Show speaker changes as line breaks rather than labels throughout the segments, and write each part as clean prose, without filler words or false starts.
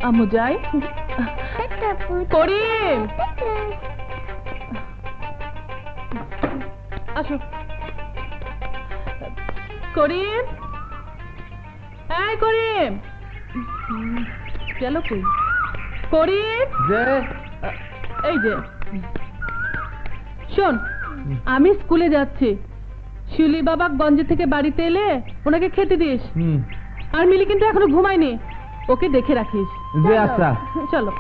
আমু যাই। করিম আসো। করিম, এই করিম গেল কই? করিম এই যে শোন, আমি স্কুলে যাচ্ছি। শিউলি বাবা গঞ্জ থেকে বাড়িতে এলে ওনাকে খেতে দিস। আর মিলি কিন্তু এখনো ঘুমায়নি, ওকে দেখে রাখিস।
আচ্ছা
চলো।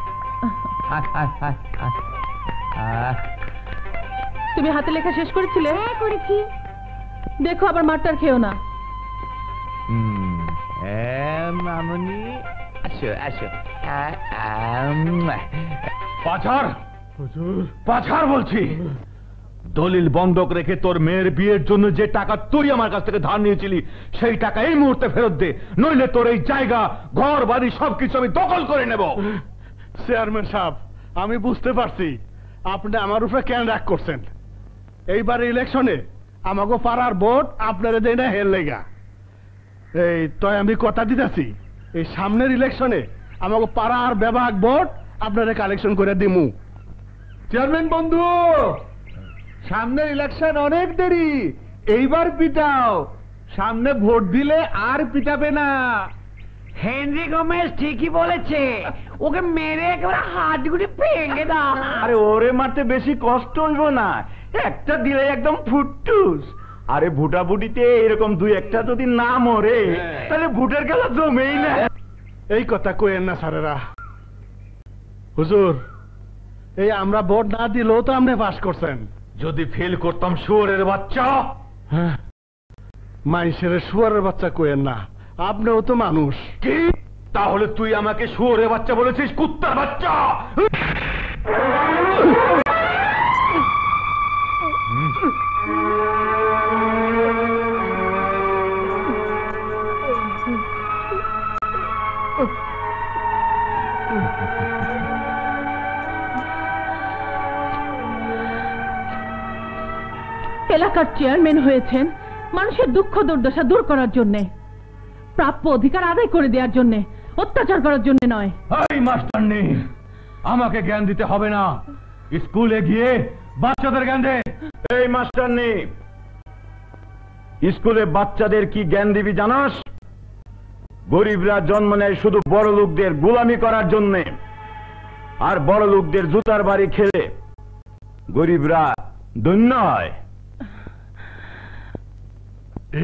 তুমি হাতে লেখা শেষ করেছিলে?
হ্যাঁ করেছি।
দেখো আবার মারটার খেও না।
মামনি আসো আসো।
পাছার বলছি, দলিল বন্ধক রেখে তোর মেয়ের বিয়ের জন্য যে টাকা তুই আমার কাছ থেকে ধার নিয়েছিলি সেই টাকা এই মুহূর্তে ফেরত দে, নইলে তোর এই জায়গা ঘর বাড়ি সবকিছু আমি দখল করে নেব।
চেয়ারম্যান সাহেব, আমি বুঝতে পারছি আপনি আমার উপরে কেন রাগ করছেন। এইবার ইলেকশনে আমাকে পাড়ার ভোট আপনারা দেয় না হের লেগা। এই তো আমি কথা দিতেছি, এই সামনের ইলেকশনে আমাকে পাড়ার বিভাগ ভোট আপনারা কালেকশন করে দিমু।
চেয়ারম্যান বন্ধু, সামনের ইলেকশন অনেক দেরি, এইবার পিটাও, সামনে ভোট দিলে আর পিটাবে না।
হেনরি গোমেজ ঠিকই বলেছে, ওকে মেরে একেবারে হাডগুড়ি ভেঙে দাও।
আরে ওরে মারতে বেশি কষ্ট হইব না, একটা দিলে একদম ফুটটুস। আরে ভুটাভুটিতে এরকম দুই একটা যদি না মরে তাহলে ভোটের খেলা জমেই না।
এই কথা কইেন না স্যারেরা। হুজুর, এই আমরা ভোট না দিলেও তো আপনি পাস করছেন।
যদি ফেল করতাম শুয়োরের বাচ্চা।
হ্যাঁ, মাইসের শুয়ারের বাচ্চা কইেন না, আপনিও তো মানুষ।
কি? তাহলে তুই আমাকে শুয়োরের বাচ্চা বলেছিস? কুত্তার বাচ্চা!
এলাকার চেয়ারম্যান হয়েছেন মানুষের দুঃখ দুর্দশা দূর করার জন্য, প্রাপ্য অধিকার আদায় করে দেওয়ার জন্য, অত্যাচার করার জন্য নয়।
এই মাস্টারনি, আমাকে জ্ঞান দিতে হবে না, স্কুলে গিয়ে বাচ্চাদের জ্ঞান দে। এই মাস্টারনি, স্কুলে বাচ্চাদের কি জ্ঞান দিবি জানাস? গরিবরা জন্ম নেয় শুধু বড় লোকদের গোলামি করার জন্য, আর বড় লোকদের জুতার বাড়ি খেলে গরিবরা ধন্য হয়।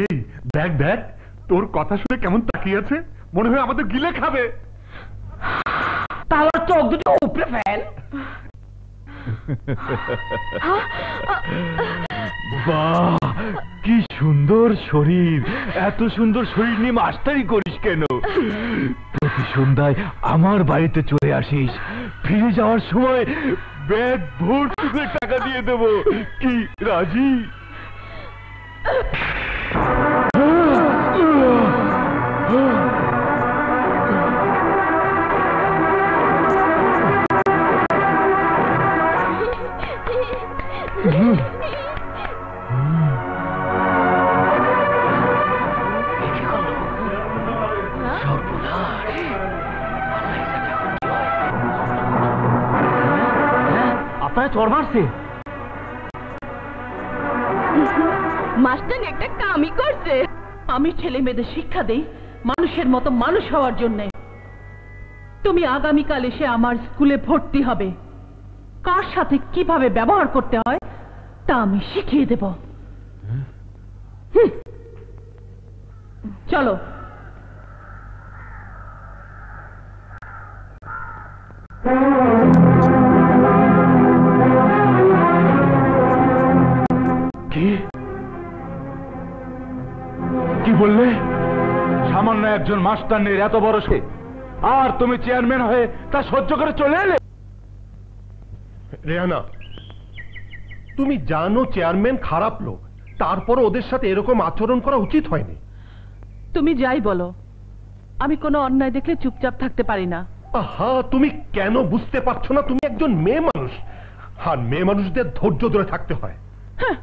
এই দেখ দেখ, তোর কথা শুনে কেমন তাকিয়ে আছে, মনে হয় আমাদের গিলে খাবে।
তাহলে চোখ দুটো উপরে ফেল।
বাহ, কি সুন্দর শরীর! এত সুন্দর শরীর নিয়ে মাস্টারি করিস কেন? প্রতি সন্ধ্যায় আমার বাড়িতে চলে আসিস, ফিরে যাওয়ার সময় ব্যাগ ভর্তি করে টাকা দিয়ে দেব। কি রাজি?
আপনারা চোর মারছে?
মাস্টার একটা কামই করছে। আমি ছেলে মেয়েদের শিক্ষা দেই মানুষের মতো মানুষ হওয়ার জন্য। তুমি আগামীকাল এসে আমার স্কুলে ভর্তি হবে, কার সাথে কিভাবে ব্যবহার করতে হয় তা আমি শিখিয়ে দেব। চলো।
কি বললে? সামান্য একজন মাস্টারনির এত বড় সে, আর তুমি চেয়ারম্যান হয়ে তা সহ্য করে চলে এলে?
রেহানা, তুমি জানো চেয়ারম্যান খারাপ লোক, তারপর ওদের সাথে এরকম আচরণ করা উচিত হয়নি।
তুমি যাই বলো, আমি কোনো অন্যায় দেখলে চুপচাপ থাকতে পারি না।
আহা, তুমি কেন বুঝতে পারছো না? তুমি একজন মেয়ে মানুষ, আর মেয়ে মানুষদের ধৈর্য ধরে থাকতে হয়।
হ্যাঁ,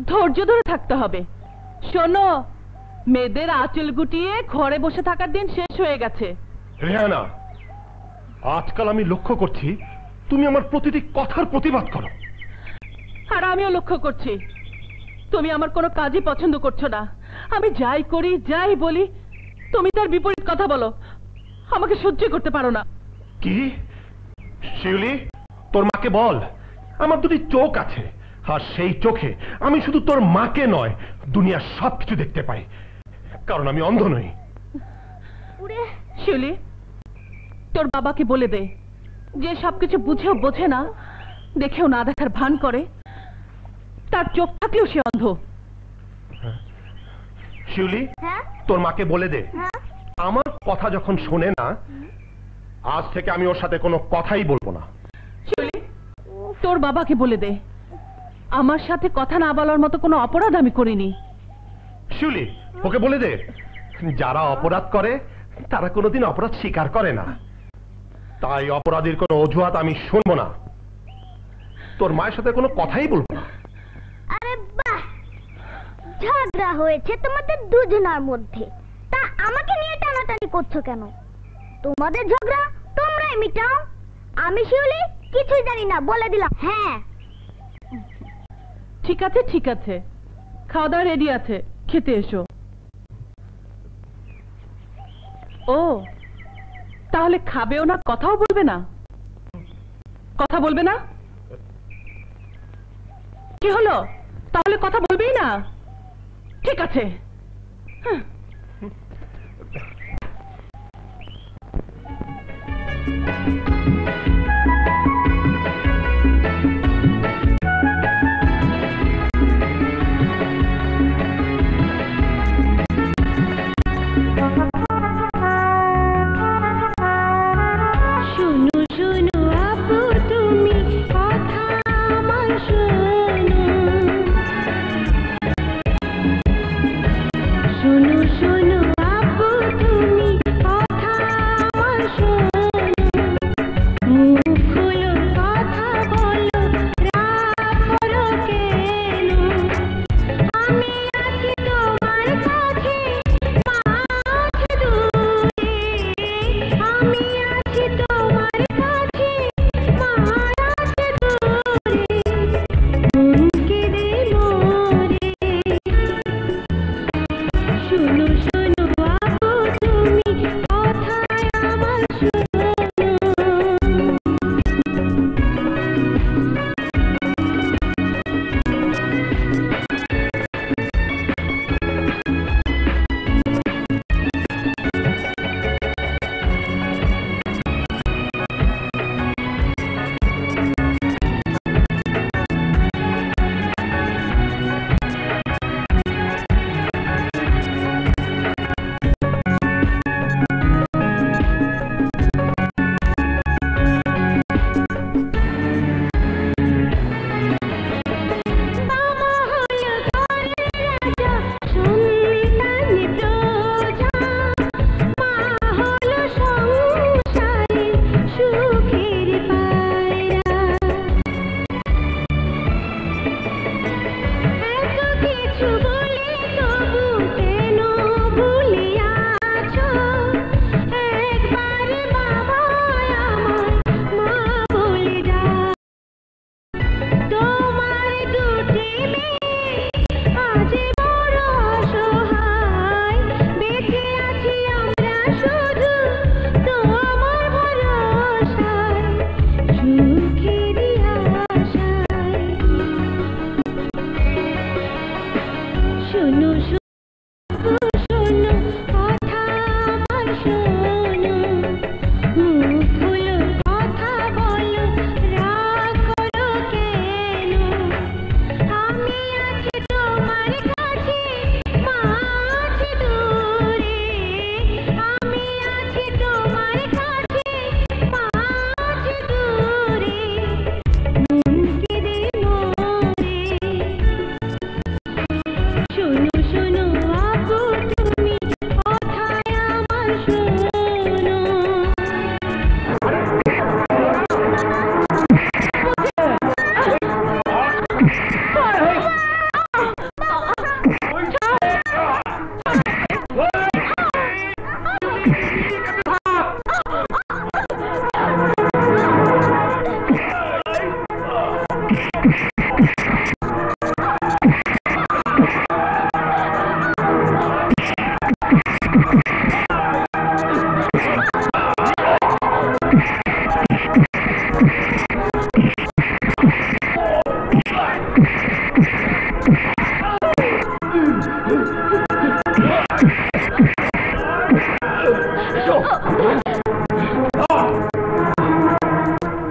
ধৈর্য ধরে থাকতে হবে। শোনো, মেয়েদের আঁচল গুটিয়ে ঘরে বসে থাকার দিন শেষ হয়ে গেছে।
রেহানা,
আজকাল আমি লক্ষ্য করছি তুমি আমার প্রতিটি কথার প্রতিবাদ করো।
আর আমিও লক্ষ্য করছি তুমি আমার কোনো কাজই পছন্দ করছো না। আমি যাই করি যাই বলি তুমি তার বিপরীত কথা বলো। আমাকে সহ্য করতে পারো না।
কি শিউলি, তোর মাকে বল আমার দুটি চোখ আছে, আর সেই চোখে আমি শুধু তোর মাকে নয় দুনিয়ার সবকিছু দেখতে পাই, কারণ আমি অন্ধ নই।
শিউলি, তোর বাবাকে বলে দে যে সবকিছু বুঝেও বোঝে না, দেখেও না দেখার ভান করে, তার চোখ থাকলেও সে অন্ধ।
শিউলি, তোর মাকে বলে দে আমার কথা যখন শোনে না, আজ থেকে আমি ওর সাথে কোনো কথাই বলবো না।
শিউলি, তোর বাবাকে বলে দে আমার সাথে কথা না বলার মতো কোনো অপরাধ আমি করিনি।
শিউলি, ওকে বলে দে যারা অপরাধ করে তারা কোনোদিন অপরাধ স্বীকার করে না, তাই অপরাধীর কোনো অজুহাত আমি শুনবো না। তোর মায়ের সাথে কোনো কথাই বলবো না।
আরে বাহ, ঝগড়া হয়েছে তোমাদের দুজনের মধ্যে, তা আমাকে নিয়ে টানাটানি করছো কেন? তোমাদের ঝগড়া তোমরাই মিটাও। আমি শিউলি কিছুই জানি না, বলে দিলাম। হ্যাঁ
ঠিক আছে ঠিক আছে, খাওয়া দাওয়া রেডি আছে, খেতে এসো। ও তাহলে খাবেও না, কথাও বলবে না? কথা বলবে না? কি হলো, তাহলে কথা বলবেই না? ঠিক আছে। হ্যাঁ।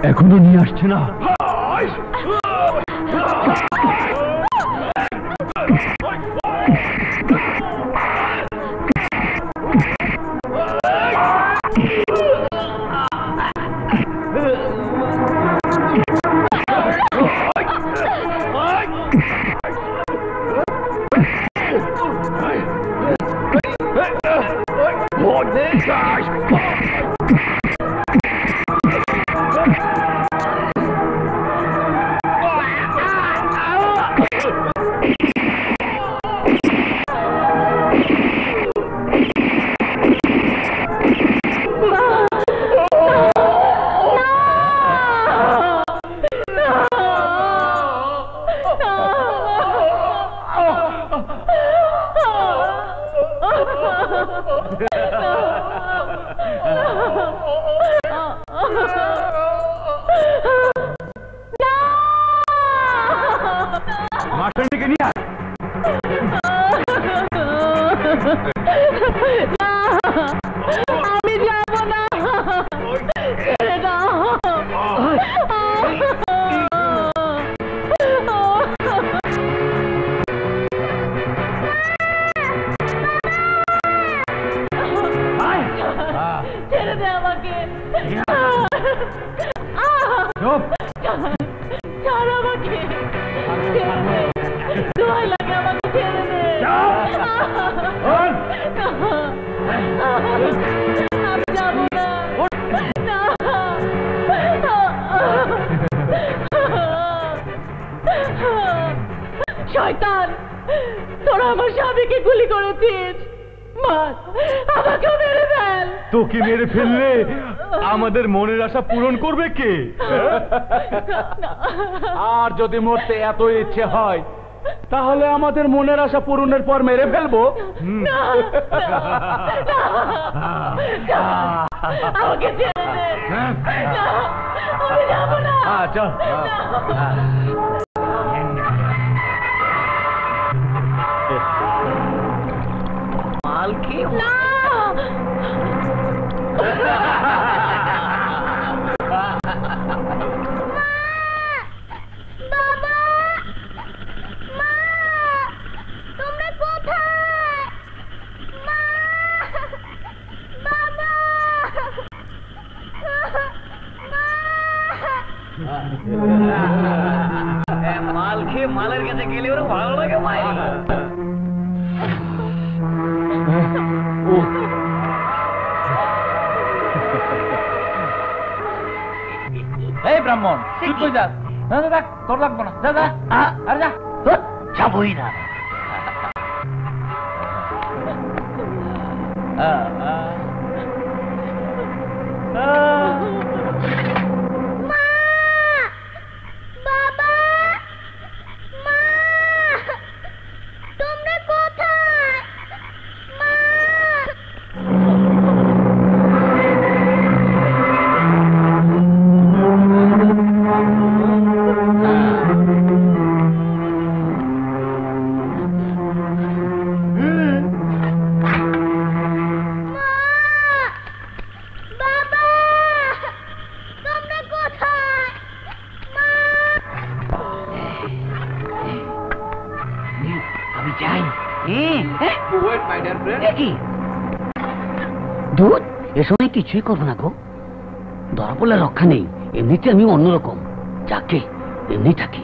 এখনো নিয়ে আসছে না।
শয়তান, তোরা আমার স্বামীকে গুলি করেছিস। মার, আমাকেও মেরে ফেল।
তোকে মেরে ফেললে আমাদের মনের আশা পূরণ করবে কে?
আর যদি মরতে এত ইচ্ছে হয় তাহলে আমাদের মনের আশা পূরণের পর মেরে ফেলবো।
আমাকে ছেড়ে দে। আমি যাবো না।
আচ্ছা
মালকে
না।
মাল খেয়ে মালের কাছে গেলে ওরা ভালো লাগে মায়ের।
এই ব্রাহ্মণ, তুই কই যাস? না না, দেখ তোর লাগবো না, যা যা। আরে যা।
যাবই না।
দুধ এ সময় কিছুই করবো না গো, ধরা পড়লে রক্ষা নেই। এমনিতে আমি অন্যরকম, যাকে এমনি থাকি।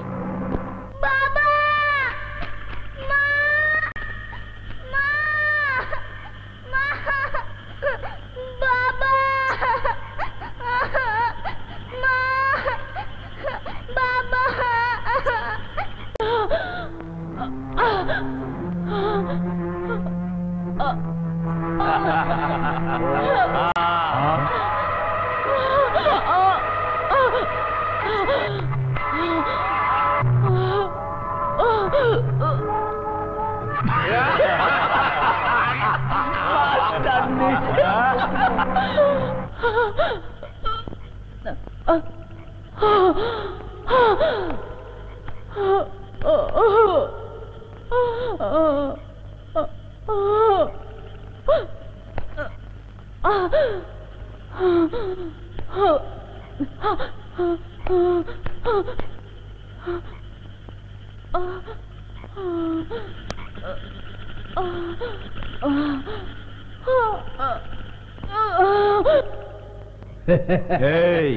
এই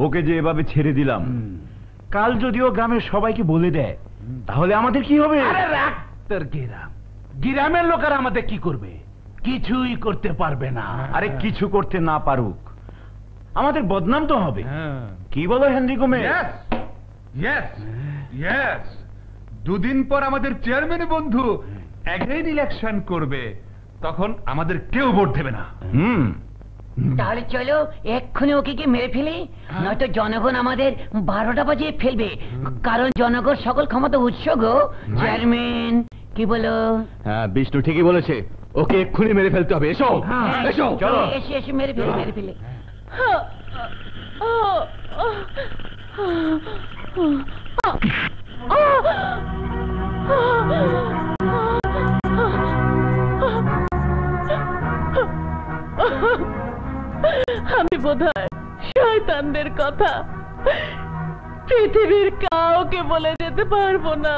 ওকে যে এভাবে ছেড়ে দিলাম, কাল যদি ও গ্রামের সবাইকে বলে দেয় তাহলে আমাদের কি হবে?
আরে রাখ তোর গ্রামের লোকেরা আমাদের কি করবে? কিছুই করতে পারবে না।
আরে কিছু করতে না পারুক, আমাদের বদনাম তো হবে। কি বলো হেনরি গোমেজ?
ইয়েস, দুদিন পর আমাদের চেয়ারম্যান বন্ধু এগেইন ইলেকশন করবে, তখন আমাদের কেউ ভোট দেবে না।
তাহলে চলো এক্ষুনি ওকে কি মেরে ফেলি, নয়তো জনগণ আমাদের 12টা বাজিয়ে ফেলবে, কারণ জনগণ সকল ক্ষমতা উৎস গো। চেয়ারম্যান কি বলো?
হ্যাঁ, বিষ্ণু ঠিকই বলেছে, ওকে এক্ষুনি মেরে ফেলতে হবে। এসো এসো, চলো
এসে মেরে ফেলে।
আমি বোধহয় শয়তানদের কথা পৃথিবীর কাউকে বলে যেতে পারবো না।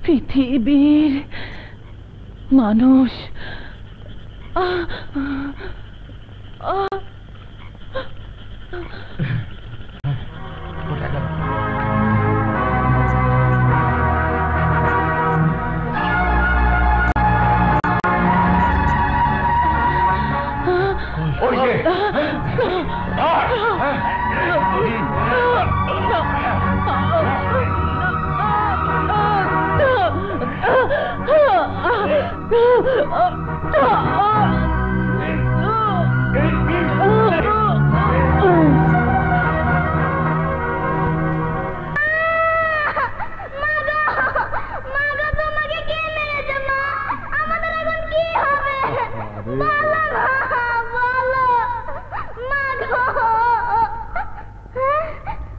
পৃথিবীর মানুষ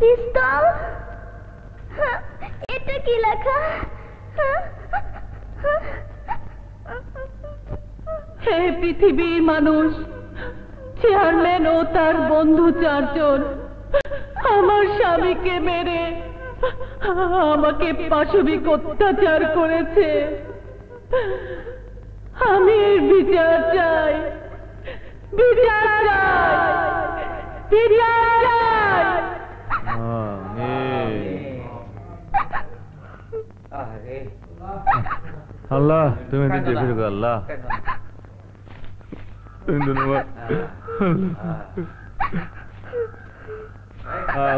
পিস্তল, এটা কি লেখা?
হে পৃথিবীর মানুষ, চেয়ারম্যান ও তার বন্ধু 4 জন আমার স্বামীকে মেরে আমাকে পাশবিক অত্যাচার করেছে। আমি এর বিচার চাই, বিচার চাই, বিচার চাই।
আল্লাহ তুমি দিতে ফিরবে, আল্লাহ ধন্যবাদ।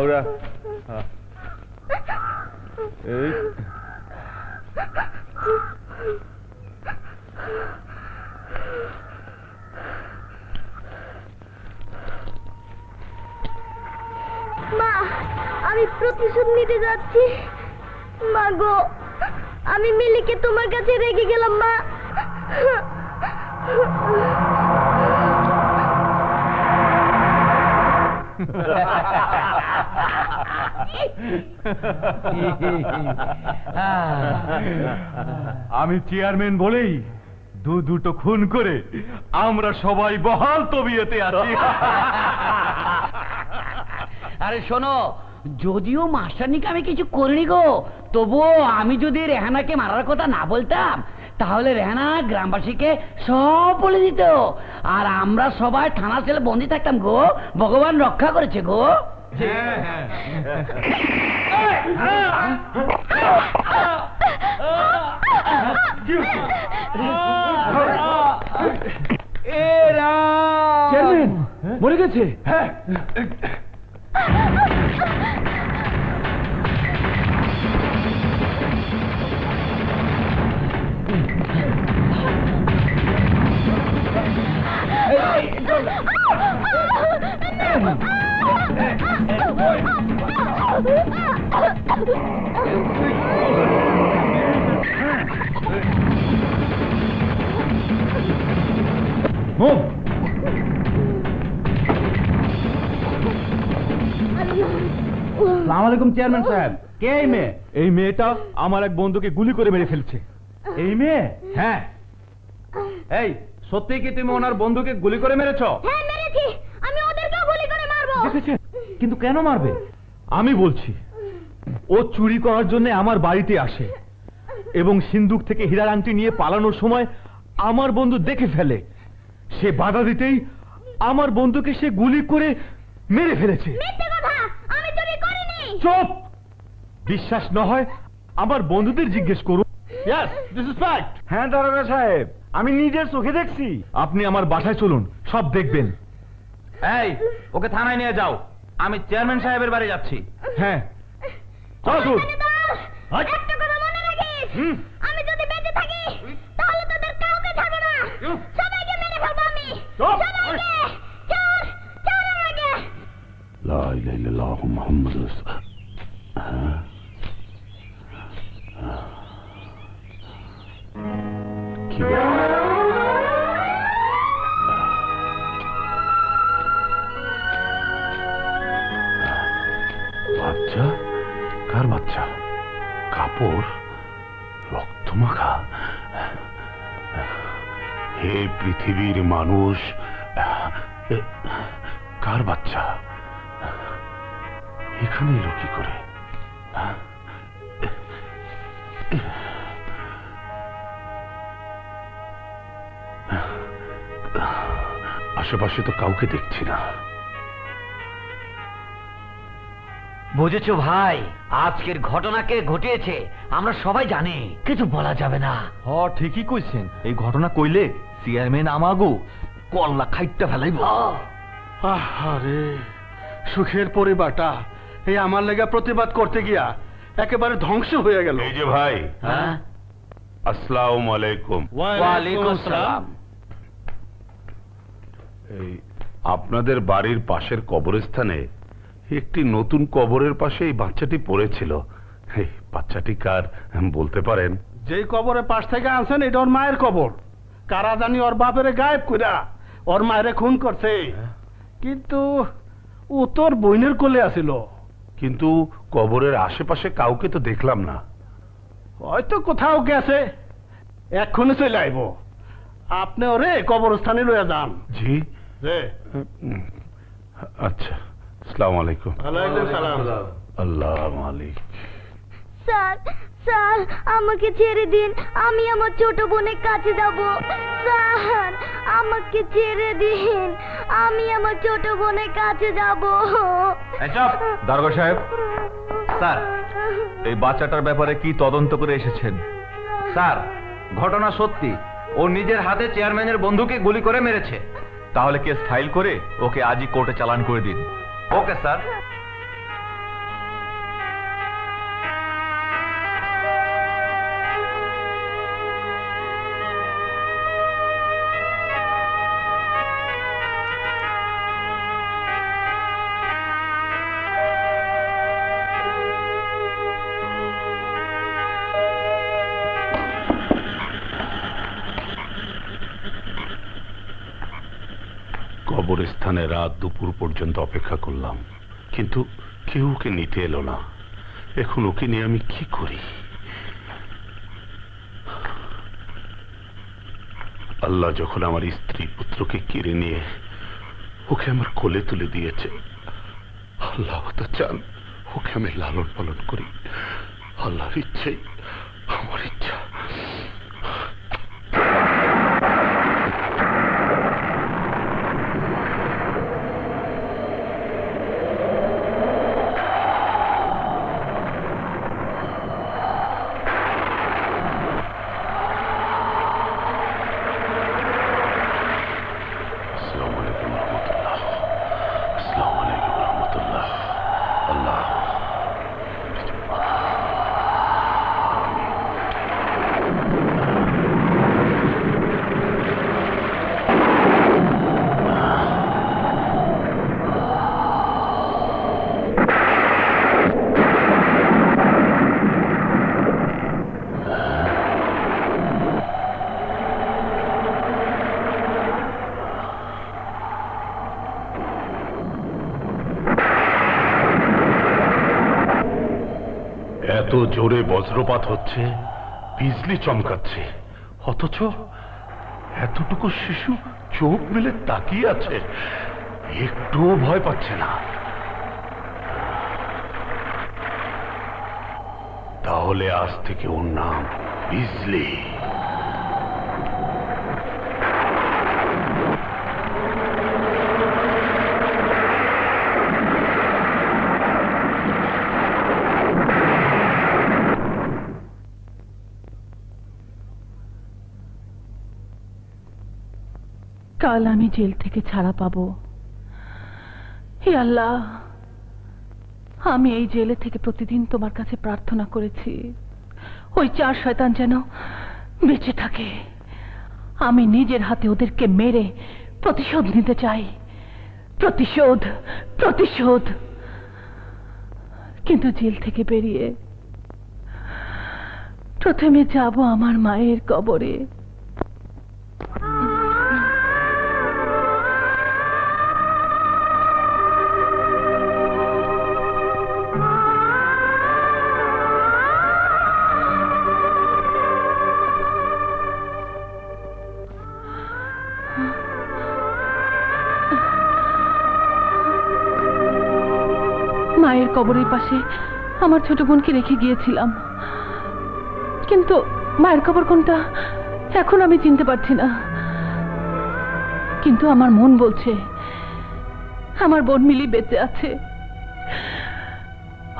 ওরা এই
মা, আমি প্রতিশোধ নিতে যাচ্ছি। মা গো, আমি মিলিকে তোমার কাছে রেখে গেলাম মা।
আমি চেয়ারম্যান বলেই দুটো খুন করে আমরা সবাই বহাল তবিয়তে আছি।
আরে শোনো, যদিও মাস্টারনিকে আমি কিছু করিনি গো, তবুও আমি যদি রেহানাকে মারার কথা না বলতাম তাহলে রেহানা গ্রামবাসীকে সব বলে দিত, আর আমরা সবাই থানা সেলে বন্দি থাকতাম গো। ভগবান রক্ষা করেছে গো।
মরে গেছে? হ্যাঁ।
আসসালামু আলাইকুম চেয়ারম্যান সাহেব, কে এই মেয়ে?
এই মেয়েটা আমার এক বন্ধুকে গুলি করে মেরে ফেলছে।
এই মেয়ে? হ্যাঁ। এই সত্যি কি তুমি ওনার বন্ধুকে গুলি করে মেরেছো?
হ্যাঁ মেরেছি, আমি ওদেরকেও গুলি করে মারবো।
দেখেছেন? কিন্তু কেন মারবে?
আমি বলছি, ও চুরি করার জন্য আমার বাড়িতে আসে এবং সিন্দুক থেকে হীরার আংটি নিয়ে পালানোর সময় আমার বন্ধু দেখে ফেলে। সে বাধা দিতেই আমার বন্ধুকে সে গুলি করে মেরে ফেলেছে।
মিথ্যে কথা, আমি চুরি করিনি।
চুপ! বিশ্বাস না হয় আমার বন্ধুদের জিজ্ঞেস করুন।
Yes, this is fact.
হ্যাঁ দারোগা সাহেব, আমি নিজের চোখে দেখছি। আপনি আমার বাসায় চলুন, সব দেখবেন।
এই ওকে থানায় নিয়ে যাও, আমি চেয়ারম্যান সাহেবের বাড়ি যাচ্ছি।
হ্যাঁ চলুন।
একটা কথা মনে রাখিস, আমি যদি বেঁচে থাকি তাহলে তোদের কাউকে ছাড়বো না, সবাইকে মেরে ফেলবো আমি। সবাইকে চোর চোর আমাকে।
লা ইলাহা ইল্লাল্লাহ মুহাম্মাদুর রাসূলুল্লাহ। কি বাচ্চা? কার বাচ্চা? কাপড় রক্ত মাখা। হে পৃথিবীর মানুষ, কার বাচ্চা এখানে এলো কি করে? আশেপাশে তো কাউকে দেখছি না।
বুঝেছো ভাই, আজকের ঘটনাকে ঘটিয়েছে আমরা সবাই জানি, কিছু বলা যাবে না।
ঠিকই কইছেন, এই ঘটনা কইলে চেয়ারম্যান আমাগো কল্লা খাইটটা ফেলাইব।
আরে সুখের পরিবারটা এই আমার লেগে প্রতিবাদ করতে গিয়া একেবারে ধ্বংস হয়ে গেল।
এই যে ভাই,
হ্যাঁ,
আসসালামু আলাইকুম।
ওয়ালাইকুম আসসালাম।
এই আপনাদের বাড়ির পাশের কবরস্থানে একটি নতুন কবরের পাশে এই বাচ্চাটি পড়েছিল। এই বাচ্চাটি কার বলতে পারেন?
যেই কবরের পাশ থেকে আনছেন এটা ওর মায়ের কবর। কারা জানি ওর বাপের গায়েব কইরা ওর মায়ের খুন করছে, কিন্তু ও তোর বোনের কোলে আসিল।
কিন্তু কবরের আশেপাশে কাউকে তো দেখলাম না।
হয়তো কোথাও গেছে, এক্ষুনি চলে আইব। আপনি ওরে কবরস্থানে লইয়া যান।
জি
রে।
আচ্ছা, আসসালামু আলাইকুম।
ওয়ালাইকুম সালাম।
আল্লাহ মালিক।
স্যার স্যার আমাকে ছেড়ে দিন, আমি আমার ছোট বোনের কাছে যাব। স্যার আমাকে ছেড়ে দিন, আমি আমার ছোট বোনের কাছে যাব।
দারোগা সাহেব, স্যার এই বাচ্চাটার ব্যাপারে কি তদন্ত করে এসেছেন?
স্যার, ঘটনা সত্যি, ও নিজের হাতে চেয়ারম্যানের বন্ধুকে গুলি করে মেরেছে।
তাহলে কেস ফাইল করে ওকে আজই কোর্টে চালান করে দিন।
Okay sir.
কবরস্থানে রাত দুপুর পর্যন্ত অপেক্ষা করলাম, কিন্তু কেউ ওকে নিতে এলো না। এখন ওকে নিয়ে আমি কি করি? আল্লাহ যখন আমার স্ত্রী পুত্রকে কেড়ে নিয়ে ওকে আমার কোলে তুলে দিয়েছে, আল্লাহ তো চান ওকে আমি লালন পালন করি। আল্লাহর ইচ্ছেই আমার ইচ্ছা। এত জোরে বজ্রপাত হচ্ছে, বিজলি চমকাচ্ছে, অথচ এতটুকু শিশু চোখ মেলে তাকিয়ে আছে, একটুও ভয় পাচ্ছে না। তাহলে আজ থেকে ওর নাম বিজলি।
কাল আমি জেল থেকে ছাড়া পাবো। হে আল্লাহ, আমি এই জেলে থেকে প্রতিদিন তোমার কাছে প্রার্থনা করেছি ওই চার শয়তান যেন বেঁচে থাকে। আমি নিজের হাতে ওদেরকে মেরে প্রতিশোধ নিতে চাই। প্রতিশোধ, প্রতিশোধ। কিন্তু জেল থেকে বেরিয়ে প্রথমে যাব আমার মায়ের কবরে। মায়ের কবরের পাশে আমার ছোট বোনকে রেখে গিয়েছিলাম, কিন্তু মায়ের কবর কোনটা এখন আমি চিনতে পারছি না। কিন্তু আমার মন বলছে আমার বোন মিলি বেঁচে আছে,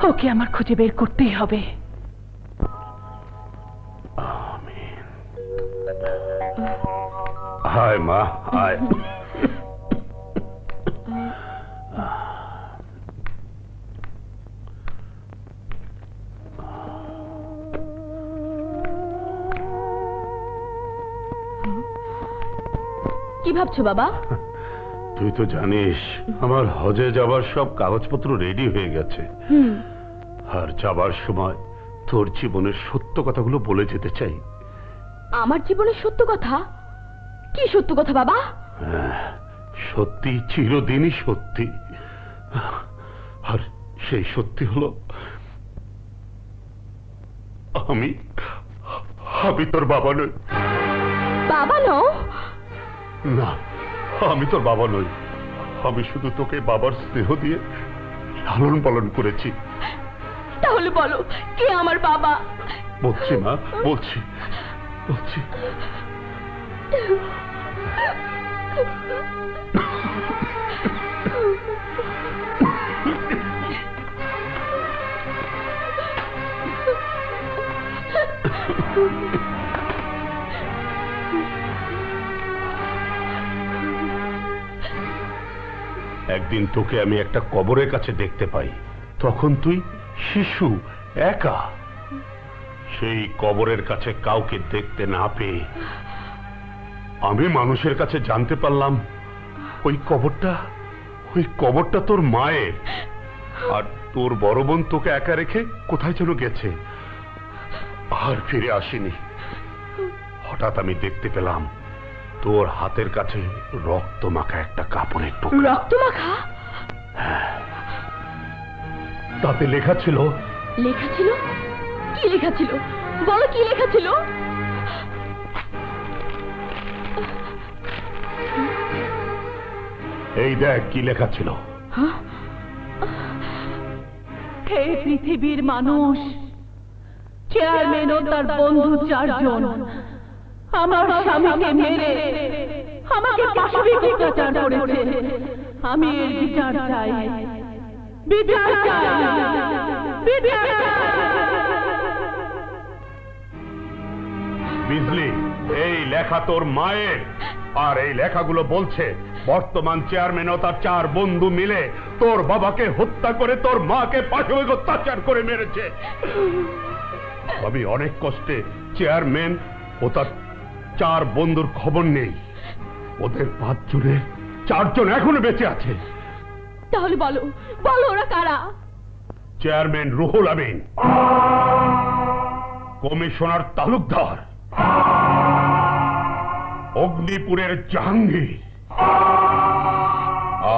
ওকে আমার খুঁজে বের করতেই হবে।
হায় মা, হায়।
কি ভাবছো বাবা?
তুই তো জানিস আমার হজে যাবার সব কাগজপত্র রেডি হয়ে গেছে, আর যাবার সময় তোর জীবনের সত্য কথাগুলো বলে যেতে চাই।
আমার জীবনের সত্য কথা? কি সত্য কথা বাবা?
সত্যি, চিরদিনই সত্যি। আর সেই সত্যি হলো আমি তোর বাবা নই।
বাবা নও?
না, আমি তোর বাবা নই। আমি শুধু তোকে বাবার স্নেহ দিয়ে লালন পালন করেছি।
তাহলে বলো কে আমার বাবা?
বলছি মা, বলছি। একদিন তোকে আমি একটা কবরের কাছে দেখতে পাই, তখন তুই শিশু, একা। সেই কবরের কাছে কাউকে দেখতে না পেয়ে আমি মানুষের কাছে জানতে পারলাম ওই কবরটা তোর মায়ের। আর তোর বড় বোন তোকে একা রেখে কোথায় যেন গেছে, আর ফিরে আসেনি। হঠাৎ আমি দেখতে পেলাম তোর হাতের কাছে রক্ত মাখা একটা কাপড়ের টুকরা।
রক্ত মাখা?
হ্যাঁ, তাতে লেখা ছিল।
লেখা ছিল? কি লেখা ছিল বলো, কি লেখা ছিল?
এই দেখ কি লেখা ছিল।
হে পৃথিবীর মানুষ, চেয়ারম্যান ও তার বন্ধু 4 জন আমার স্বামীকে মেরে আমাকে পাশবিক অত্যাচার করেছে। আমি এর বিচার চাই, বিচার চাই, বিচার চাই।
বিজলি, এই লেখা তোর মায়ের। আর এই লেখাগুলো বলছে বর্তমান চেয়ারম্যান ও তার 4 বন্ধু মিলে তোর বাবাকে হত্যা করে তোর মাকে পাশবিক অত্যাচার করে মেরেছে। আমি অনেক কষ্টে চেয়ারম্যান ও তার 4 বন্ধুর খবর নেই। ওদের 5 জনের 4 জন এখনো বেঁচে আছে।
তাহলে বলো বলো ওরা কারা?
চেয়ারম্যান রুহুল আমিন, কমিশনার তালুকদার, অগ্নিপুরের জাহাঙ্গীর,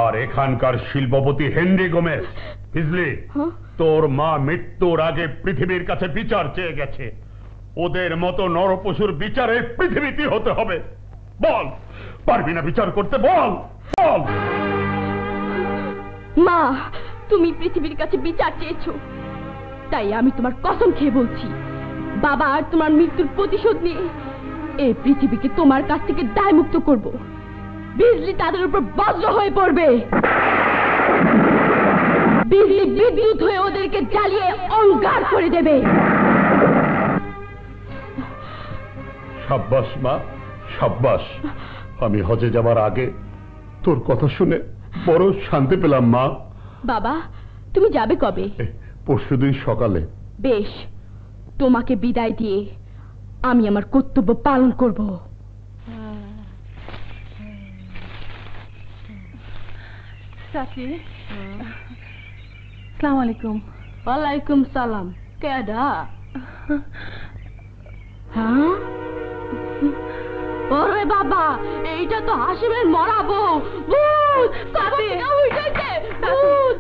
আর
এখানকার শিল্পপতি হেনরি গোমেজ, বুঝলি? তোর মা মৃত্যুর আগে পৃথিবীর কাছে বিচার চেয়ে গেছে। ওদের মতো নরপশুর বিচারে পৃথিবীতে হতে হবে। বল, পারবি না বিচার করতে? বল বল।
মা, তুমি পৃথিবীর কাছে বিচার চেয়েছো, তাই আমি তোমার কসম খেয়ে বলছি, বাবা আর তোমার মৃত্যুর প্রতিশোধ নিয়ে এই পৃথিবীকে তোমার কাছ থেকে দায়মুক্ত করব। বিজলি তাদের উপর বজ্র হয়ে পড়বে, বিজলি বিদ্যুৎ হয়ে ওদেরকে জ্বালিয়ে অঙ্গার করে দেবে।
সাব্বাস মা, সাব্বাস। আমি হজে যাবার আগে তোর কথা শুনে বড় শান্তি পেলাম মা।
বাবা, তুমি যাবে কবে?
পরশুদিন সকালে।
বেশ, তোমাকে বিদায় দিয়ে আমি আমার কর্তব্য পালন করব। চাচি, আসসালামু আলাইকুম। ওয়ালাইকুম সালাম। কেডা? হ্যাঁ, ওরে বাবা, এইটা তো হাসিমের মরা বউ। ভূত কবে উঠেছে? ভূত।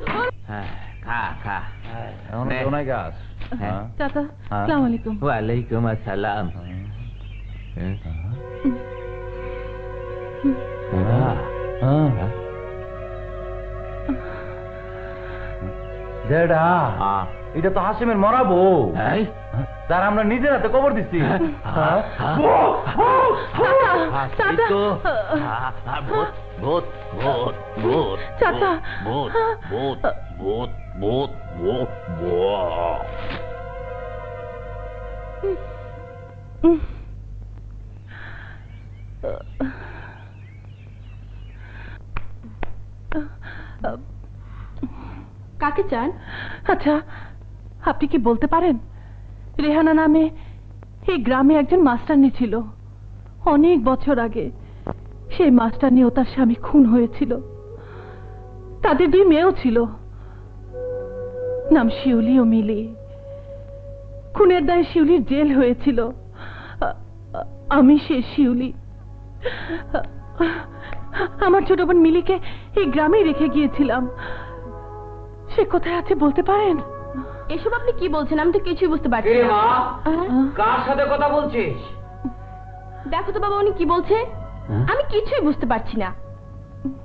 হ্যাঁ, খা খা। এখন কোনায় গাছ?
চাচা, আসসালামু আলাইকুম।
ওয়ালাইকুম আসসালাম।
যেটা এটা তো হাসিমের মরাবো, তার আমরা নিজের হাতে কবর দিচ্ছি।
কাকে চান? আচ্ছা, আপনি কি বলতে পারেন রেহানা নামে এই গ্রামে একজন মাস্টারনি ছিল। অনেক বছর আগে সেই মাস্টারনি ও তার স্বামী খুন হয়েছিল। তাদের 2 মেয়েও ছিল, নাম শিউলি ও মিলি। খুনের দায়ে শিউলির জেল হয়েছিল। আমি সেই শিউলি আমার ছোট বোন মিলিকে এই গ্রামেই রেখে গিয়েছিলাম। সে কোথায় আছে বলতে পারেন? এসব আপনি কি বলছেন? আমি তো কিছুই বুঝতে পারছি না।
কার সাথে কথা বলছিস?
দেখো তো বাবা, উনি কি বলছে, আমি কিছুই বুঝতে পারছি না।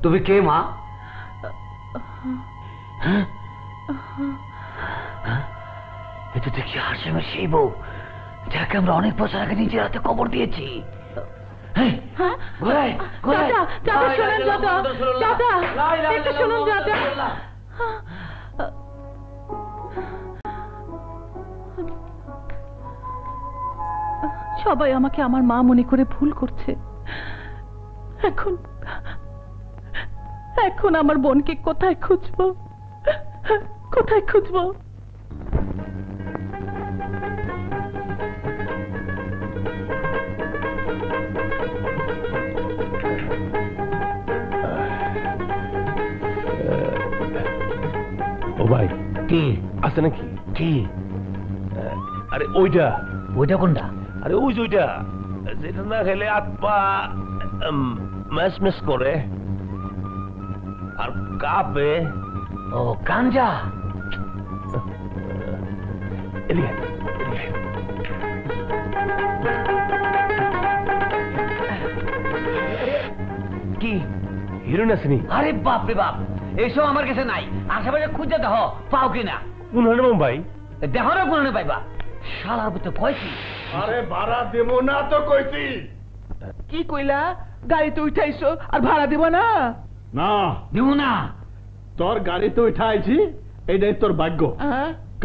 তুমি কে মা? এটা দেখি হাসিমের সেই বউ, যাকে আমরা অনেক বছর আগে নিজের হাতে কবর দিয়েছি।
সবাই আমাকে আমার মা মনে করে ভুল করছে। এখন এখন আমার বোনকে কোথায় খুঁজবো, কোথায় খুঁজবো?
ও ভাই,
কি
আছে নাকি?
কি?
আরে ওইটা।
ওইটা কোনটা?
আরে ওই যে ওইটা, যেটা না খেলে হাত পা ম্যাচ ম্যাচ করে আর কাঁপে।
ও, গাঞ্জা।
এদিকে কি হিরোইন আসেনি?
আরে বাপ রে বাপ, এইসব আমার কাছে নাই। আশেপাশে খুঁজে দেখো, পাও কিনা।
কোন ভাই?
দেখো না কোন পাইবা। শালার ভিতরে কয়ছি।
আরে ভাড়া দেবো না তো কইছি।
কি কইলা? গাড়িতে উঠাইছো আর ভাড়া দিব না?
না
দিব না।
তোর গাড়িতে উঠাইছি, এটাই তোর ভাগ্য।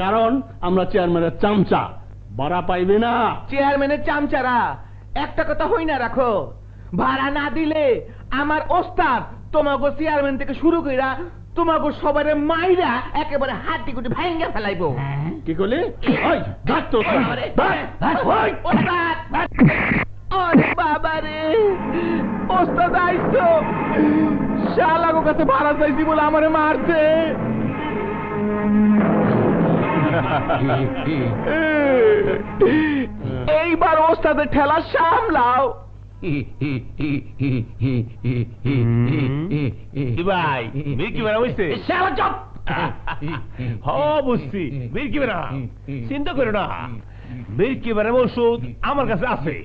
কারণ আমরা চেয়ারম্যানের চামচা, ভাড়া পাইবি না।
চেয়ারম্যানের চামচারা একটা কথা হই না রাখো, ভাড়া না দিলে আমার ওস্তাদ তোমাকে চেয়ারম্যান থেকে শুরু কইরা তোমাকে সবারে মাইরা একেবারে হাড্ডি গুটি ভাঙ্গা ফেলাইবো।
কি করলি? ওই ভাগ তো,
আরে বাবা রে, ওস্তাদ আইছো। শালাগো কাছে ভাড়া চাইছি বলে আমারে মারছে। এইবার ওস্তাদের ঠেলা সামলাও। কি ভাই মির্কি বেড়া বুঝছে বুঝছি মির্কি বেড়া চিন্তা করো না মির্কি বেড়ার ওষুধ আমার কাছে আছে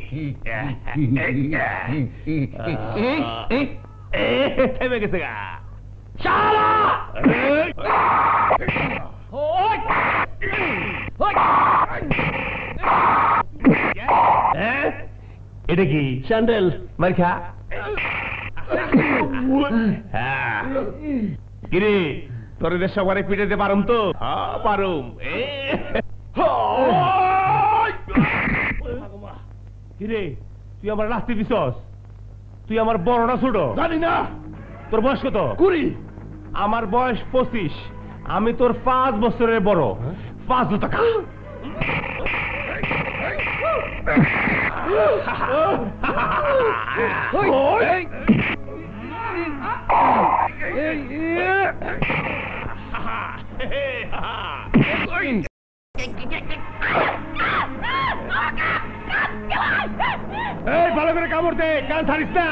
থেমে গেছে গা এটা কি স্যান্ডেল মার্কা কিরে তোর দেশ সবারে পিটাতে পারুম তো পারুম কিরে তুই আমার রাস্তে দিছস তুই আমার বড় না ছোট জানি না তোর বয়স কত 20 আমার বয়স 25 আমি তোর 5 বছরের বড় 5 টাকা ভালো করে কামড় দে কান ছাড়িস না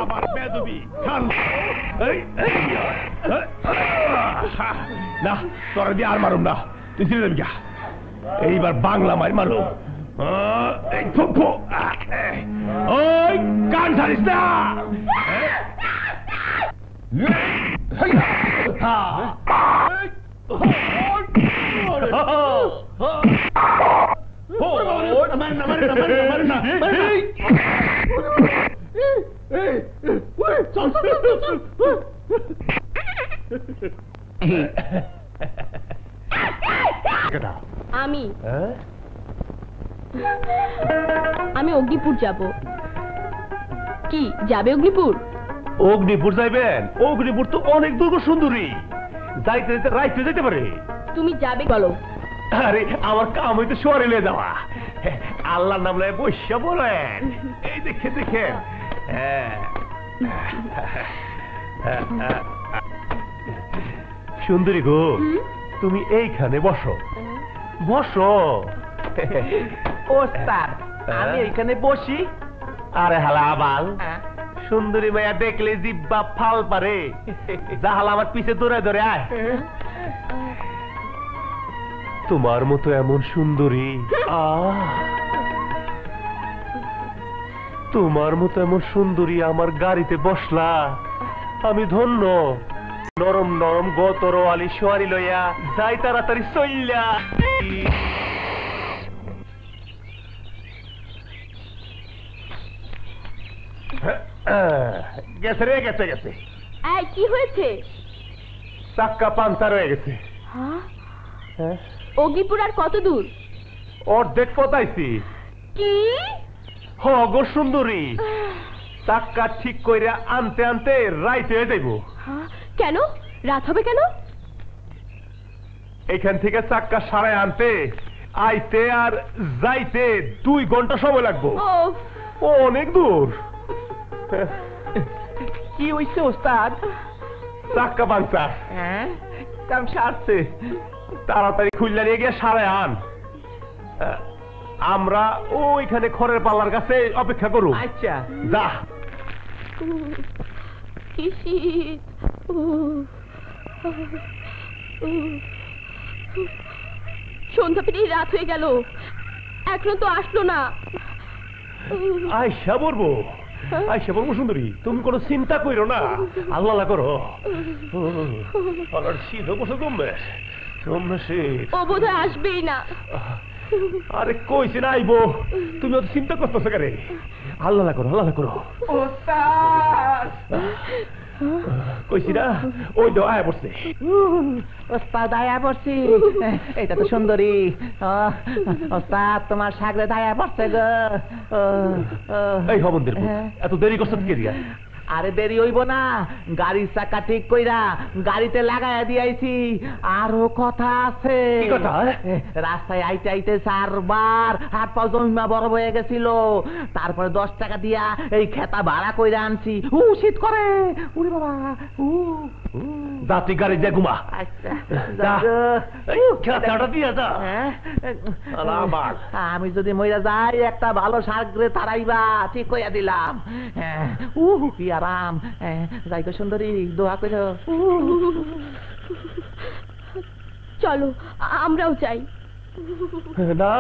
আমার বেদবি না তোর দিয়ে আর মারুম না তুই ছিঁড়ে দেবি গা এইবার বাংলা মার মারুম ওই কান ছাড়িস না
আমি অগ্নিপুর যাব কি যাবে অগ্নিপুর
অগ্নিপুর যাইবেন অগ্নিপুর তো অনেক দুর্গ সুন্দরী যাইতে যাইতে রাইতে যেতে পারে
তুমি যাবে বলো
আরে আমার কাম হইতে শহরে যাওয়া আল্লাহর নাম লয়ে বসে বলেন এই দেখে দেখেন সুন্দরী গো তুমি এইখানে বসো বসো
ওস্তাদ আমি এইখানে বসি
আরে হালা আবাল সুন্দরী মায়া দেখলে জিব্বা ফাল পারে যাহালা আমার পিছে দৌড়ে ধরে আয় তোমার মতো এমন সুন্দরী তোমার মতো এমন সুন্দরী আমার গাড়িতে বসলা আমি ধন্য নরম নরম গতর আলি সোয়ারি লইয়া যাই তাড়াতাড়ি চইল্লা গেছে রে গেছে গেছে
কি হয়েছে
চাক্কা পাঞ্চার হয়ে গেছে
অগ্নিপুর আর কত দূর
অর্ধেক পতাইছি
কি
গো সুন্দরী চাক্কা ঠিক কইরা আনতে আনতে রাইতে হয়ে যাইব
কেন রাত হবে কেন
এখান থেকে চাক্কা সারায় আনতে আইতে আর যাইতে 2 ঘন্টা সময় লাগবো অনেক দূর
কি হইছে ওস্তাদ
চাক্কা পাঞ্চার কাম সারছে তাড়াতাড়ি খুললা নিয়ে গিয়ে সারায় আন আমরা ওইখানে খড়ের পাল্লার কাছে অপেক্ষা করু
আচ্ছা
যা
সন্ধ্যা পেরিয়ে রাত হয়ে গেল এখনো তো আসলো না
আয়সা বলবো আয়সা বলবো সুন্দরী তুমি কোনো চিন্তা করো না আল্লাহ করো শীত বসে কমবে কমবে শীত
ও বোধহয় আসবেই না
আরে কইছে না আইবো তুমি অত চিন্তা করতেছো কেন আল্লাহ করো আল্লাহ করো কইছি না ওই তো আয়া পড়ছে
ওস্তাদ আয়া পড়ছি এটা তো সুন্দরী ওস্তাদ তোমার সাগরে আয়া পড়ছে গো
এই হবন্দের এত দেরি করছ কে দিয়া আরে দেরি হইব না, গাড়ির চাকা ঠিক কইরা গাড়িতে লাগাইয়া দিয়েছি। আরো কথা আছে।
কি কথা?
রাস্তায় আইতে আইতে 4 বার হাত পা জমিমা বরফ হয়ে গেছিল। তারপরে 10 টাকা দিয়া এই খেতা ভাড়া কইরা আনছি। শীত করে, উরে বাবা।
দাঁতি গাড়ি দিয়ে ঘুমা।
আচ্ছা
খেতাটা দিয়ে যা।
আমি যদি মইরা যাই একটা ভালো সাগরে তারাইবা, ঠিক কইয়া দিলাম। কি আরাম। যাই গো সুন্দরী, দোয়া করো।
চলো আমরাও যাই।
না,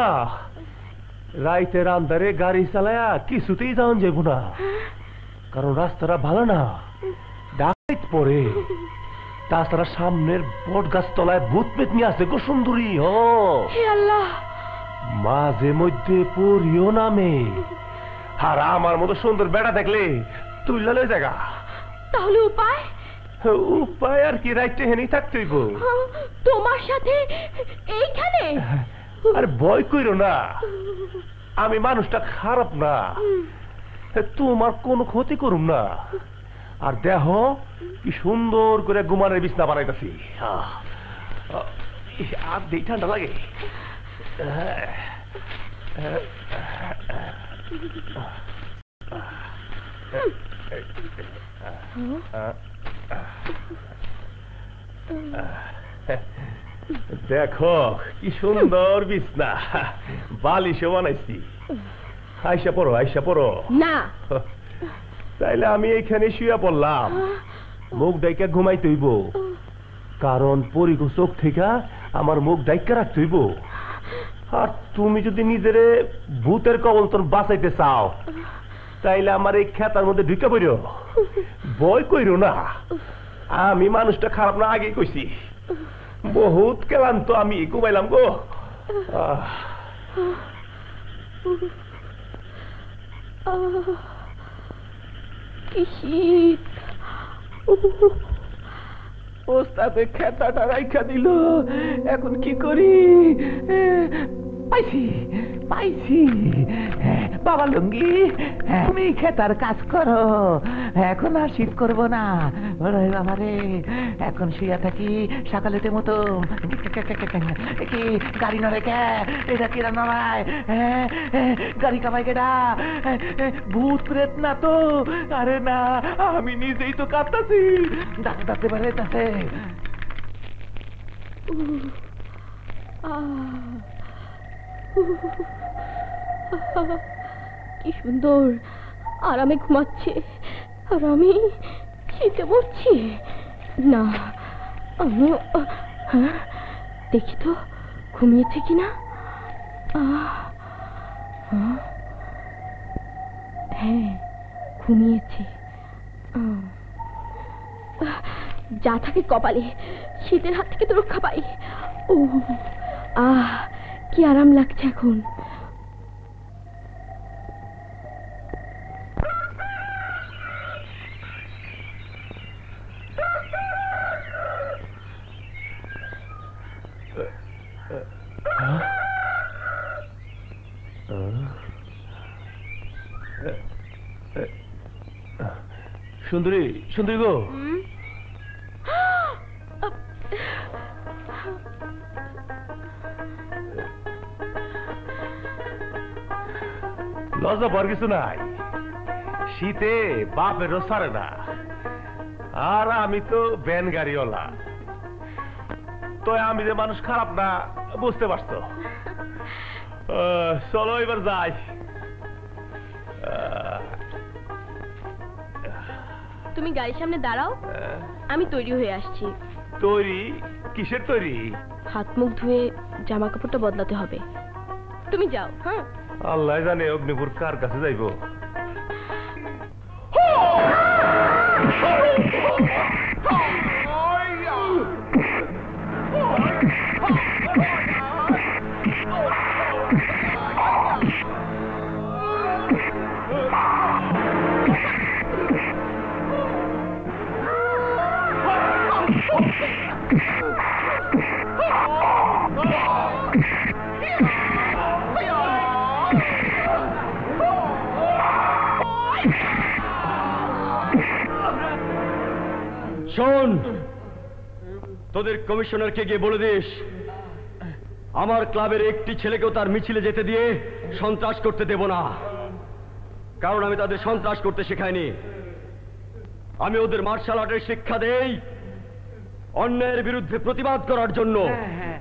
রাইতের আন্ধারে গাড়ি চালায়া কিছুতেই যাওয়া যাবো না, কারণ রাস্তাটা ভালো না, ডাকাইত পড়ে। তাছাড়া সামনের বট গাছ তলায় ভূত পেতনি আছে গো সুন্দরী।
হে আল্লাহ,
মাঝে মধ্যে পড়িও নামে। আর আমার মতো সুন্দর বেড়া দেখলে তুইলা লই জায়গা।
তাহলে উপায়?
উপায় আর কি, রাইতে হেনেই থাকতেই গো।
তোমার সাথে এইখানে?
আর ভয় কইরো না, আমি মানুষটা খারাপ না, তোমার কোনো ক্ষতি করুম না। আর দেহ কি সুন্দর করে ঘুমানোর বিছনা বানাইতেছি। আর দেই ঠান্ডা লাগে। দেখো কি সুন্দর বিছনা, বালিশও বানাইছি। আইসা পড়ো, আইসা পড়ো।
না,
তাইলে আমি এইখানে শুয়ে পড়লাম, মুখ ডাইকা ঘুমাইতে হইব, কারণ পরিগো চোখ থেকে আমার মুখ ডাইকা রাখতে হইব। আর তুমি যদি নিজেরে ভূতের কবলতন বাঁচাইতে চাও, তাইলে আমার এই খেতার মধ্যে ঢুকে পড়ো, ভয় কইরো না। আমি মানুষটা খারাপ না, আগেই কইছি। বহুত ক্লান্ত আমি, ঘুমাইলাম গো।
কি শীত।
ওস্তাদে খেতাটা রাইখা দিল, এখন কি করি? পাইছি পাইছি, বাবা লুঙ্গি, তুমি খেতার কাজ করো, এখন আর শীত করবো না। বাবারে, এখন শুয়ে থাকি সকালের মতো। কি গাড়ি নড়ে কে? এটা কিরা নড়ায়? গাড়ি কামাই কেডা? ভূত প্রেত না তো? আরে না, আমি নিজেই তো কাঁপতাছি, দাঁতে দাঁতে বাড়ে দাঁতে।
কি সুন্দর আরামে ঘুমাচ্ছে, আর আমি শীতে পড়ছি। না, আমিও দেখি তো ঘুমিয়েছে কিনা। হ্যাঁ, ঘুমিয়েছে। যা থাকে কপালে, শীতের হাত থেকে তো রক্ষা পাই। ও কি আরাম লাগছে এখন।
সুন্দরী, সুন্দরী গো, লজ্জা পাওয়ার কিছু নাই। শীতে বাপেরও সারে না, আর আমি তো ভ্যান গাড়িওয়ালা, তো আমি যে মানুষ খারাপ না বুঝতে পারছো। চলো এবার যাই।
তুমি গাড়ির সামনে দাঁড়াও, আমি তৈরি হয়ে আসছি।
তৈরি? কিসের তৈরি?
হাত মুখ ধুয়ে জামা কাপড়টা বদলাতে হবে। তুমি যাও। হ্যাঁ,
আল্লাহ জানে অগ্নিপুর কার কাছে যাইব।
শোন, তোদের কমিশনারকে গিয়ে বলে দিস আমার ক্লাবের একটি ছেলেকেও তার মিছিলে যেতে দিয়ে সন্ত্রাস করতে দেব না, কারণ আমি তাদের সন্ত্রাস করতে শেখাইনি। আমি ওদের মার্শাল আর্টের শিক্ষা দেই অন্যায়ের বিরুদ্ধে প্রতিবাদ করার জন্য,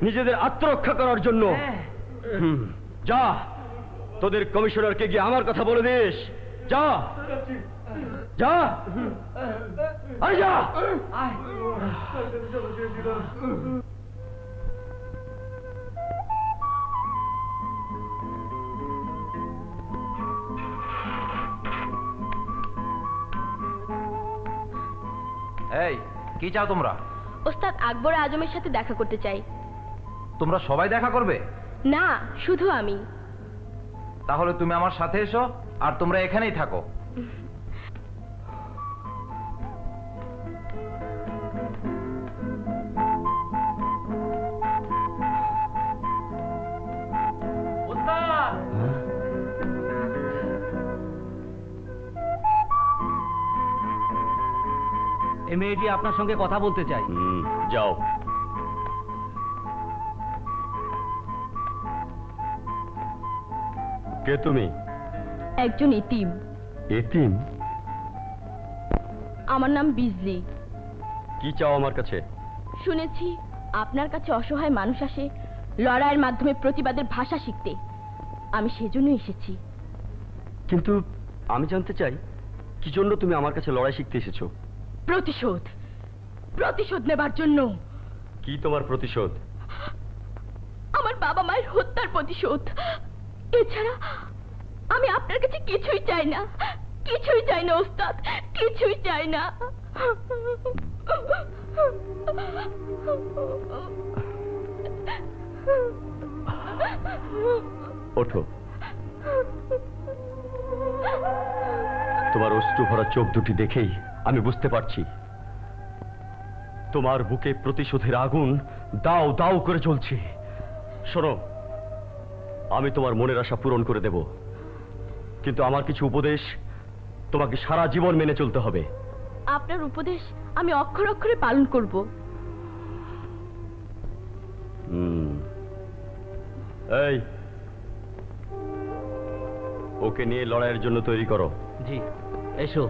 নিজেদের আত্মরক্ষা করার জন্য। যা, তোদের কমিশনারকে গিয়ে আমার কথা বলে দিস। যা যা, আরে যা।
এই কি চাও তোমরা?
ওস্তাদ আকবর আজমের সাথে দেখা করতে চাই।
তোমরা সবাই দেখা করবে?
না, শুধু আমি।
তাহলে তুমি আমার সাথে এসো, আর তোমরা এখানেই থাকো।
এই মেয়েটি আপনার সঙ্গে কথা বলতে চাই।
যাও। কে তুমি?
একজন এতিম।
এতিম?
আমার নাম বিজলি।
কি চাও আমার কাছে?
শুনেছি আপনার কাছে অসহায় মানুষ আসে লড়াইয়ের মাধ্যমে প্রতিবাদের ভাষা শিখতে। আমি সেজন্য এসেছি।
কিন্তু আমি জানতে চাই কি জন্য তুমি আমার কাছে লড়াই শিখতে এসেছো?
প্রতিশোধ, প্রতিশোধ নেবার জন্য।
কি তোমার প্রতিশোধ?
আমার বাবা মায়ের হত্যার প্রতিশোধ। এছাড়া আমি আপনার কাছে কিছুই চাই না, কিছুই চাই না ওস্তাদ, কিছুই চাই না।
ওঠো। তোমার অশ্রু ভরা চোখ দুটি দেখেই আমি বুঝতে পারছি তোমার বুকে প্রতিশোধের আগুন দাও দাও করে জ্বলছে। শোনো, আমি তোমার মনের আশা পূরণ করে দেব, কিন্তু আমার কিছু উপদেশ তোমাকে সারা জীবন মেনে চলতে হবে।
আপনার উপদেশ আমি অক্ষরে অক্ষরে পালন করব।
এই, ওকে নিয়ে লড়াইয়ের জন্য তৈরি করো।
জি, এসো।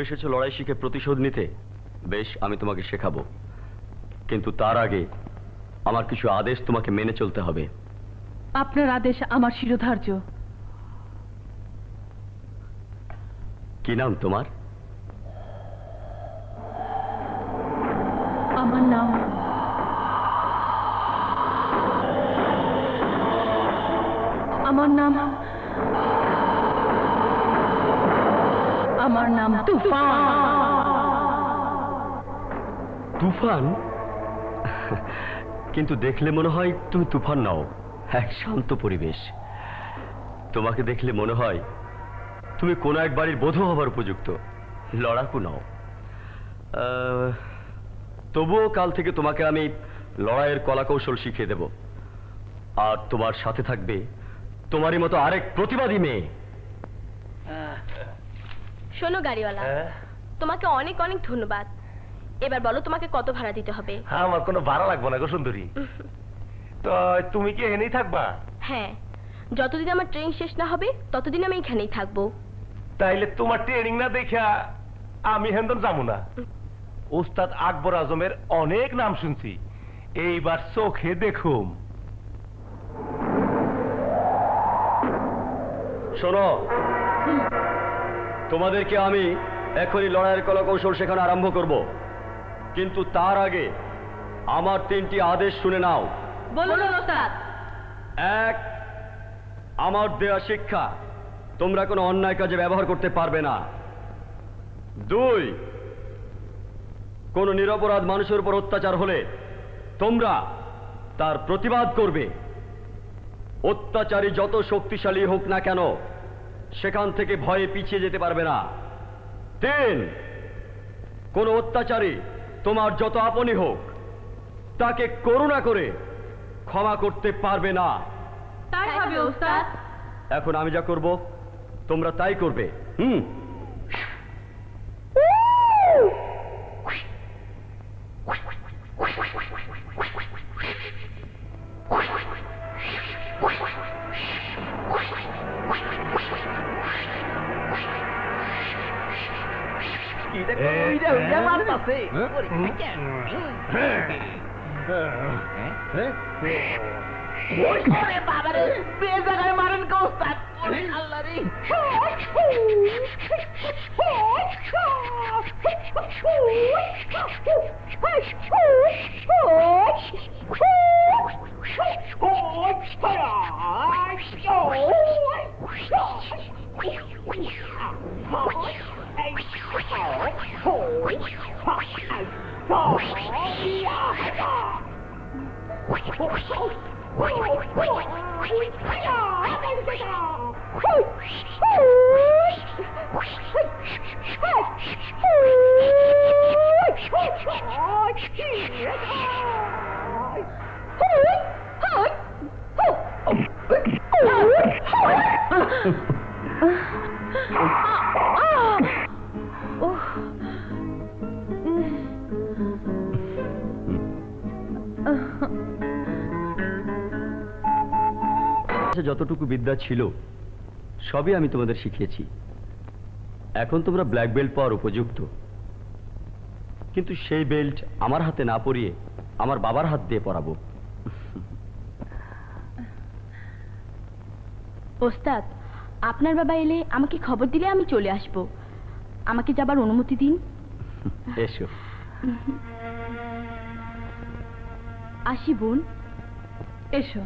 এসেছো লড়াই শিখে প্রতিশোধ নিতে। বেশ, আমি তোমাকে শেখাবো, কিন্তু তার আগে আমার কিছু আদেশ তোমাকে মেনে চলতে হবে।
আপনার আদেশ আমার শিরোধার্য।
কি নাম তোমার?
আমার নাম আমার নাম তুফান।
তুফান? কিন্তু দেখলে মনে হয় তুমি তুফান নাও, এক শান্ত পরিবেশ। তোমাকে দেখলে মনে হয় তুমি কোন এক বাড়ির বধূ হবার উপযুক্ত, লড়াকু নাও। তবুও কাল থেকে তোমাকে আমি লড়াইয়ের কলাকৌশল শিখিয়ে দেব, আর তোমার সাথে থাকবে তোমারই মতো আরেক প্রতিবাদী মেয়ে।
শোনো গাড়িওয়ালা, তোমাকে অনেক অনেক ধন্যবাদ। এবার বলো তোমাকে কত ভাড়া দিতে হবে?
আমার কোনো ভাড়া লাগবে না গো সুন্দরী। তো তুমি কি এখানেই থাকবা?
হ্যাঁ, যতদিন আমার ট্রেনিং শেষ না হবে ততদিন আমি এখানেই থাকবো।
তাইলে তোমার ট্রেনিং না দেখা আমি হেন্দন যাবো না। ওস্তাদ আকবর আজমের অনেক নাম শুনছি, এইবার চোখে দেখুম।
শোনো, তোমাদেরকে আমি এখনই লড়াইয়ের কলা কৌশল শেখানো আরম্ভ করব, কিন্তু তার আগে আমার 3টি আদেশ শুনে নাও।
বলুন ওস্তাদ।
1, আমার দেয়া শিক্ষা তোমরা কোনো অন্যায় কাজে ব্যবহার করতে পারবে না। 2, কোনো নিরপরাধ মানুষের উপর অত্যাচার হলে তোমরা তার প্রতিবাদ করবে। অত্যাচারী যত শক্তিশালী হোক না কেন সেখান থেকে ভয়ে পিছিয়ে যেতে পারবে না। 3, কোনো অত্যাচারী তোমার যত আপনই হোক তাকে করুণা করে ক্ষমা করতে পারবে না।
তাই হবে ওস্তাদ।
এখন আমি যা করব তোমরা তাই করবে।
বাবারে বেজাগায় মারেন কে ওস্তাদ? আল্লাহ রে।
যতটুকু বিদ্যা ছিল সবই আমি তোমাদের শিখিয়েছি। এখন তোমরা ব্ল্যাক বেল্ট পাওয়ার উপযুক্ত, কিন্তু সেই বেল্ট আমার হাতে না পরিয়ে আমার বাবার হাত দিয়ে পরাবো।
ওস্তাদ, আপনার বাবা এলে আমাকে খবর দিলে আমি চলে আসব। আমাকে যাবার অনুমতি দিন।
এসো।
আসি বোন।
এসো।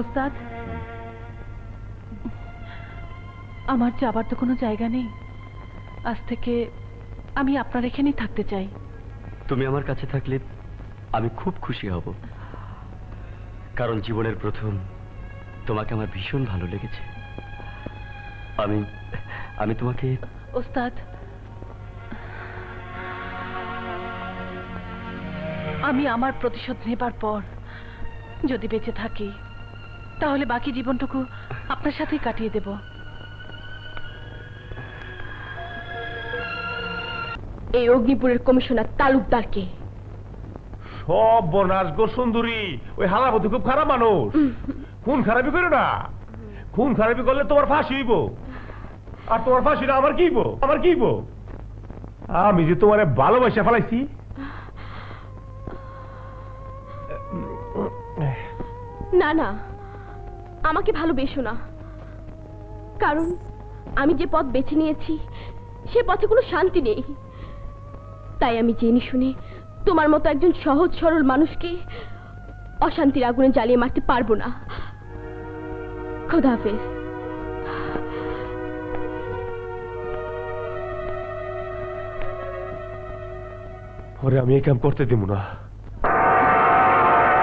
ওস্তাদ, আমার যাবার তো কোনো জায়গা নেই। আজ থেকে আমি আপনার এখানেই থাকতে চাই।
তুমি আমার কাছে থাকলে আমি খুব খুশি হব, কারণ জীবনের প্রথম তোমাকে আমার ভীষণ ভালো লেগেছে। আমি তোমাকে।
ওস্তাদ, আমি আমার প্রতিশোধ নেবার পর যদি বেঁচে থাকি তাহলে বাকি জীবনটুকু আপনার সাথেই কাটিয়ে দেব।
এই অগ্নিপুরের কমিশনার তালুকদারকে।
সব বনাস গো সুন্দরী, ওই হালাপতি খুব খারাপ মানুষ। খুন খারাপি করো না। খুন খারাপি করলে তোমার ফাঁসি হইব, আর তোমার ফাঁসিটা আমার কি হইব? আমার কি হইব? আমি যে তোমার ভালোবাসা ফেলাইছি।
না না, আমাকে ভালোবেসো না, কারণ আমি যে পথ বেছে নিয়েছি সে পথে কোনো শান্তি নেই। তাই আমি জেনে শুনে তোমার মতো একজন সহজ সরল মানুষকে অশান্তির আগুনে জ্বালিয়ে মারতে পারবো না। খোদা হাফেজ।
ওরে আমি এই কাম করতে দেব না।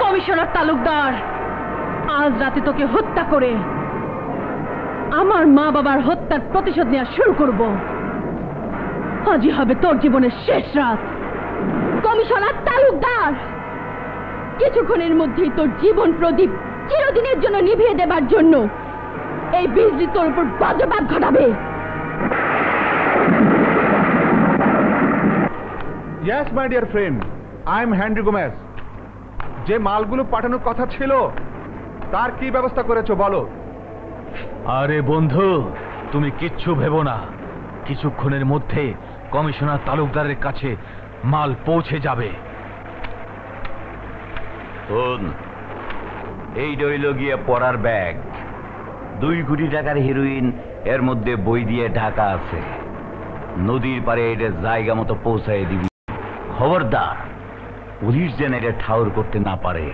কমিশনার তালুকদার, আজ রাতে তোকে হত্যা করে আমার মা বাবার হত্যার প্রতিশোধ নেওয়া শুরু করব। আজই হবে তোর জীবনের শেষ রাত।
কমিশনার তালুকদার, কিছুক্ষণের মধ্যেই তোর জীবন প্রদীপ চিরদিনের জন্য নিভিয়ে দেবার জন্য এই বিজলি তোর উপর বজ্রপাত ঘটাবে।
Yes, my dear friend, I am Henry Gomez. যে মালগুলো পাঠানোর কথা ছিল তার কি ব্যবস্থা করেছো বলো?
আরে বন্ধু, তুমি কিচ্ছু ভেবো না, কিছুক্ষণের মধ্যে কমিশনার তালুকদারের কাছে মাল পৌঁছে যাবে।
এই রইল গিয়ে পড়ার ব্যাগ,
2 কোটি টাকার হেরোইন এর মধ্যে বই দিয়ে ঢাকা আছে। নদীর পারে এটা জায়গা মতো পৌঁছায় দিবি। খবরদার পুলিশ যেন এটা ঠাউর করতে না পারে।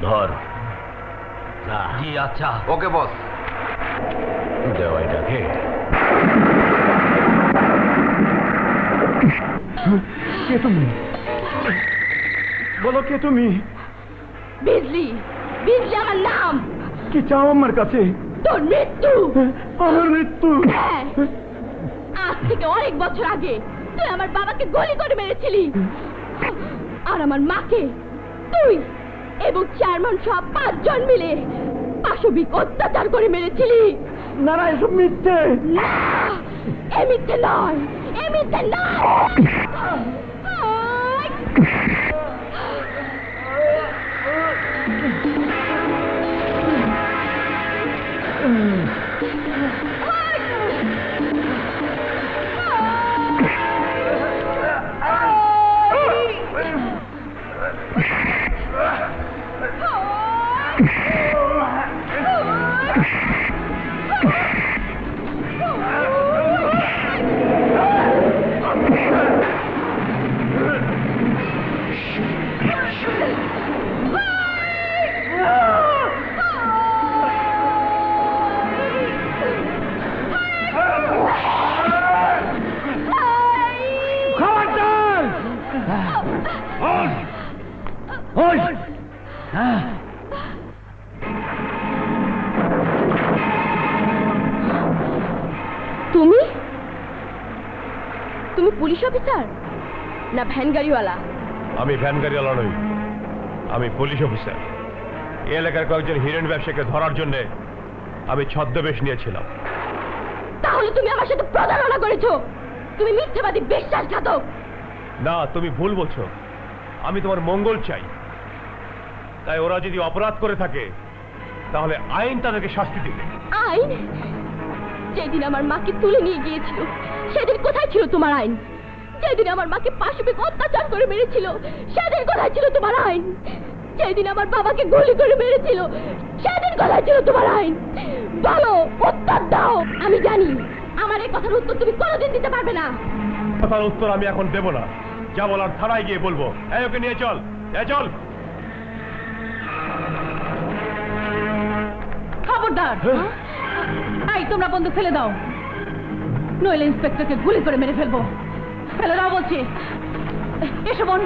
ধর।
জি আচ্ছা, ওকে বস।
দেওয়া এটাকে।
কে তুমি? বলো কে তুমি?
বিজলি, বিজলি আমার নাম।
কি চাও আমার কাছে?
তোর মৃত্যু।
আমার মৃত্যু?
হ্যাঁ, আজ থেকে অনেক বছর আগে তুই আমার বাবাকে গুলি করে মেরেছিলি, আর আমার মাকে তুই এবং চেয়ারম্যান সহ 5 জন মিলে পাশবিক অত্যাচার করে মেরেছিলি।
না না, এসব মিথ্যে।
না, এ মিথ্যে নয়, এ মিথ্যে নয়। তুমি তুমি পুলিশ অফিসার না ভ্যান গাড়িওয়ালা?
আমি ভ্যান গাড়িওয়ালা নই, আমি পুলিশ অফিসার। এই এলাকার কয়েকজন হিরেন ব্যবসায়ীকে ধরার জন্য আমি ছদ্মবেশ নিয়েছিলাম।
তাহলে তুমি আমার সাথে প্রতারণা করেছো। তুমি মিথ্যাবাদী, বিশ্বাসঘাতক।
না, তুমি ভুল বলছো। আমি তোমার মঙ্গল চাই। তাই ওরা যদি অপরাধ করে থাকে তাহলে আইন তাদেরকে শাস্তি দেবে।
আইন? যেদিন আমার মাকে তুলে নিয়ে গিয়েছিল সেদিন কোথায় ছিল তোমার আইন? যেদিন আমার মাকে পাশবিক অত্যাচার করে মেরেছিল সেদিন কোথায় ছিল তোমার আইন? যেদিন আমার বাবাকে গুলি করে মেরেছিল সেদিন কোথায় ছিল তোমার আইন? বলো, উত্তর দাও। আমি জানি আমার এই কথার উত্তর তুমি কোনোদিন দিতে পারবে না।
কথার উত্তর আমি এখন দেব না। যা বলার থানায় গিয়ে বলবো। এই ওকে নিয়ে চল, চল।
খবরদার! এই তোমরা বন্দুক ফেলে দাও, নইলে ইন্সপেক্টরকে গুলি করে মেরে ফেলবো। ফেলে দাও বলছি। এসো বোন,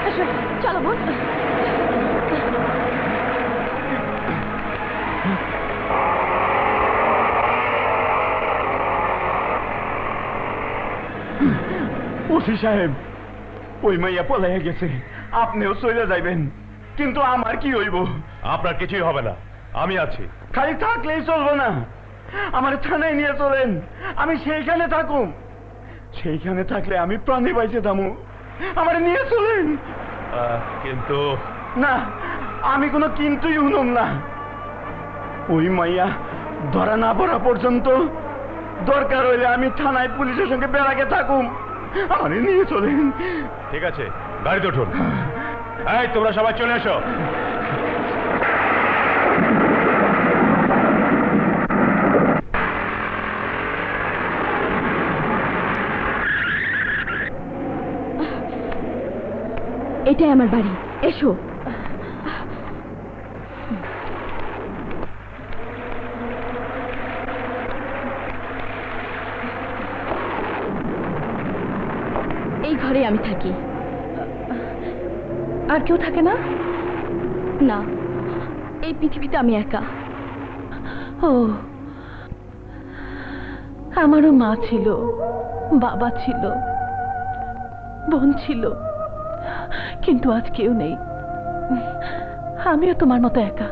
এসো। চলো বোন।
ওসি সাহেব, ওই মাইয়া পলাইয়া গেছে। আপনিও চলে যাইবেন, কিন্তু আমার কি হইব?
আপনার কিছুই হবে না, আমি আছি।
খালি থাকলেই চলবো না, আমার থানায় নিয়ে চলেন। আমি সেইখানে থাকুম। সেইখানে থাকলে আমি প্রাণে বাইচে দামু। আমার নিয়ে চলেন।
কিন্তু
না, আমি কোনো কিন্তুই শুনুম না। ওই মাইয়া ধরা না পড়া পর্যন্ত দরকার হইলে আমি থানায় পুলিশের সঙ্গে বেড়াকে থাকুম। আমার নিয়ে চলেন।
ঠিক আছে, গাড়িতে উঠুন। এই তোমরা সবাই চলে এসো।
এটাই আমার বাড়ি, এসো। এই ঘরে আমি থাকি।
আর কেউ থাকে না?
না, এই পৃথিবীতে আমি একা।
ও, আমারও মা ছিল, বাবা ছিল, বোন ছিল, কিন্তু আজ কেউ নেই। আমিও তোমার মতো একা।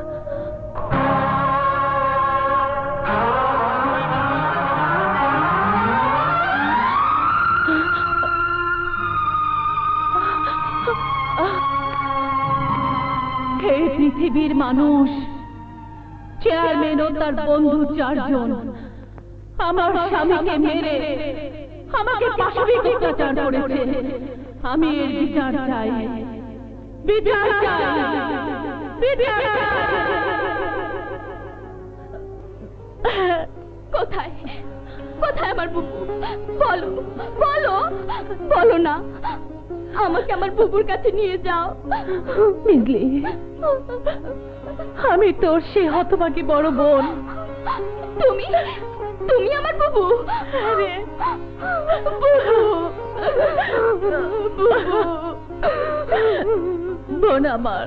হে পৃথিবীর মানুষ, চেয়ারম্যান ও তার বন্ধু 4 জন আমার স্বামীকে মেরে আমাকে পাশবিক অত্যাচার করেছে। আমি এর বিচার চাই, বিচার চাই, বিচার চাই।
কোথায় কোথায় আমার বুবু? বলো বলো বলো না, আমাকে আমার বুবুর কাছে নিয়ে যাও।
বিজলি, আমি তোর সে হতভাগী বড় বোন।
তুমি তুমি আমার বুবু?
আরে বুবু, বুবু, বোন আমার।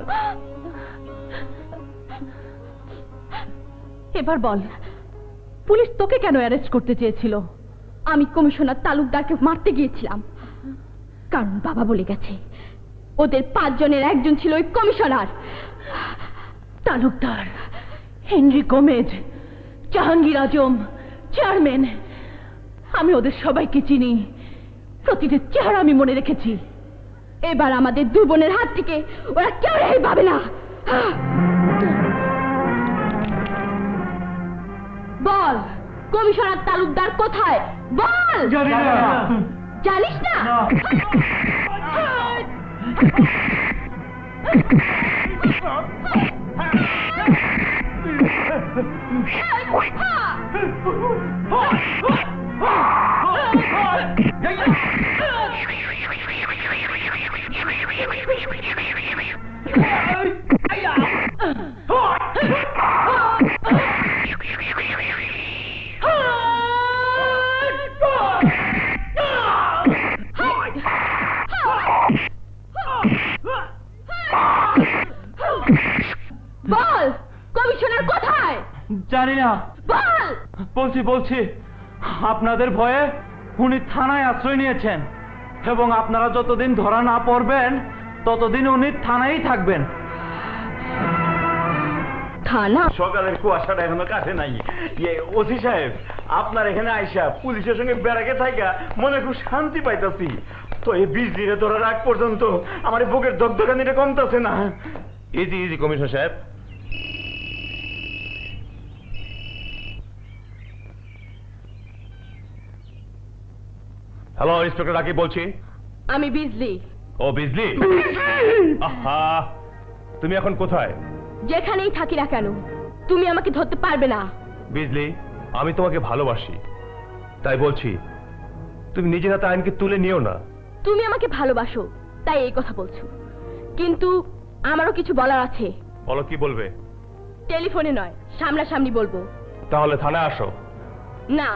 এবার বল, পুলিশ তোকে কেন অ্যারেস্ট করতে চেয়েছিল?
আমি কমিশনার তালুকদারকে মারতে গিয়েছিলাম, কারণ বাবা বলে গেছে ওদের 5 জনের একজন ছিল ওই commissioner.
Talukdar, Henry Gomez, Jahangir Azam, chairman, আমি ওদের সবাইকে চিনি, প্রতিটি চেহারা আমি মনে রেখেছি।
এবার আমাদের 2 বোনের হাত থেকে ওরা কেউ রেহাই পাবে না। বল, কমিশনার তালুকদার কোথায়? বল। জানিস না? বল, কমিশনার কোথায়?
জানি না।
বল।
বলছি আপনাদের ভয়ে উনি থানায় আশ্রয় নিয়েছেন, এবং আপনারা যতদিন ধরা না পড়বেন ততদিন উনি থানায় থাকবেন।
থানা?
সকালের কুয়াশাটা এখনো কাটে নাই। ওসি সাহেব, আপনার এখানে আইসা পুলিশের সঙ্গে বেড়াকে থাকা মনে খুব শান্তি পাইতাছি। তো এই বিজলিরে ধরার আগ পর্যন্ত আমার বুকের দগদগানিটা কমতেছে না।
ইজি কমিশনার সাহেব। হ্যালো, ইন্সপেক্টর রাকিব বলছি।
আমি বিজলি।
ও বিজলি, আহা, তুমি এখন কোথায়?
যেখানেই থাকি না কেন তুমি আমাকে ধরতে পারবে না।
বিজলি, আমি তোমাকে ভালোবাসি, তাই বলছি তুমি নিজের হাতে আইনকে তুলে নিও না।
তুমি আমাকে ভালোবাসো তাই এই কথা বলছো, কিন্তু আমারও কিছু বলার আছে।
বলো, কি বলবে?
টেলিফোনে নয়, সামনাসামনি বলবো।
তাহলে থানায় আসো।
না,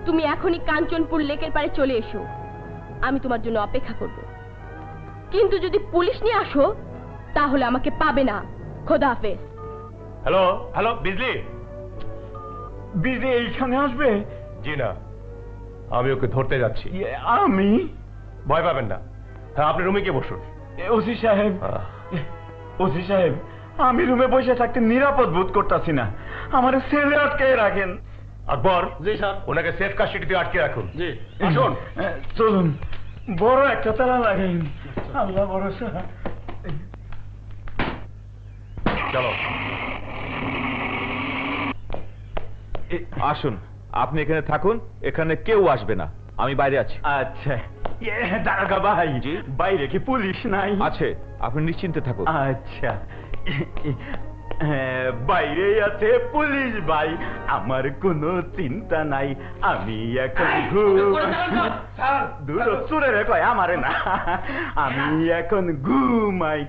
তুমি এখনই কাঞ্চনপুর লেকের পাড়ে চলে এসো, আমি তোমার জন্য অপেক্ষা করব। কিন্তু যদি পুলিশ নিয়ে আসো তাহলে আমাকে পাবে না। খোদা হাফেজ।
হ্যালো বিজলি।
বিজলি এইখানে আসবে?
জি না, আমি ওকে ধরতে যাচ্ছি।
আমি?
ভয় পাবেন না। হ্যাঁ, আপনি রুমে গিয়ে বসুন।
ওসি সাহেব, ওসি সাহেব, আমি রুমে বসে থাকতে নিরাপদ বোধ করতেছি না, আমার সেলে আটকে রাখেন।
আকবর।
জি স্যার।
ওনাকে সেফ কাস্টডিতে আটকে রাখুন।
জি।
আসুন।
চলুন, বড় একটা তালা লাগেন। আল্লাহ ভরসা।
চলো
আসুন, আপনি এখানে থাকুন, এখানে কেউ আসবে না, আমি বাইরে আছি।
আচ্ছা। দারোগা ভাই, বাইরে কি পুলিশ নাই?
আছে, আপনি নিশ্চিন্তে থাকুন।
আচ্ছা, বাইরে আছে পুলিশ ভাই, আমার কোনো চিন্তা নাই। আমি এখন দূর চুরে রে কয় আমারে না, আমি এখন ঘুমাই।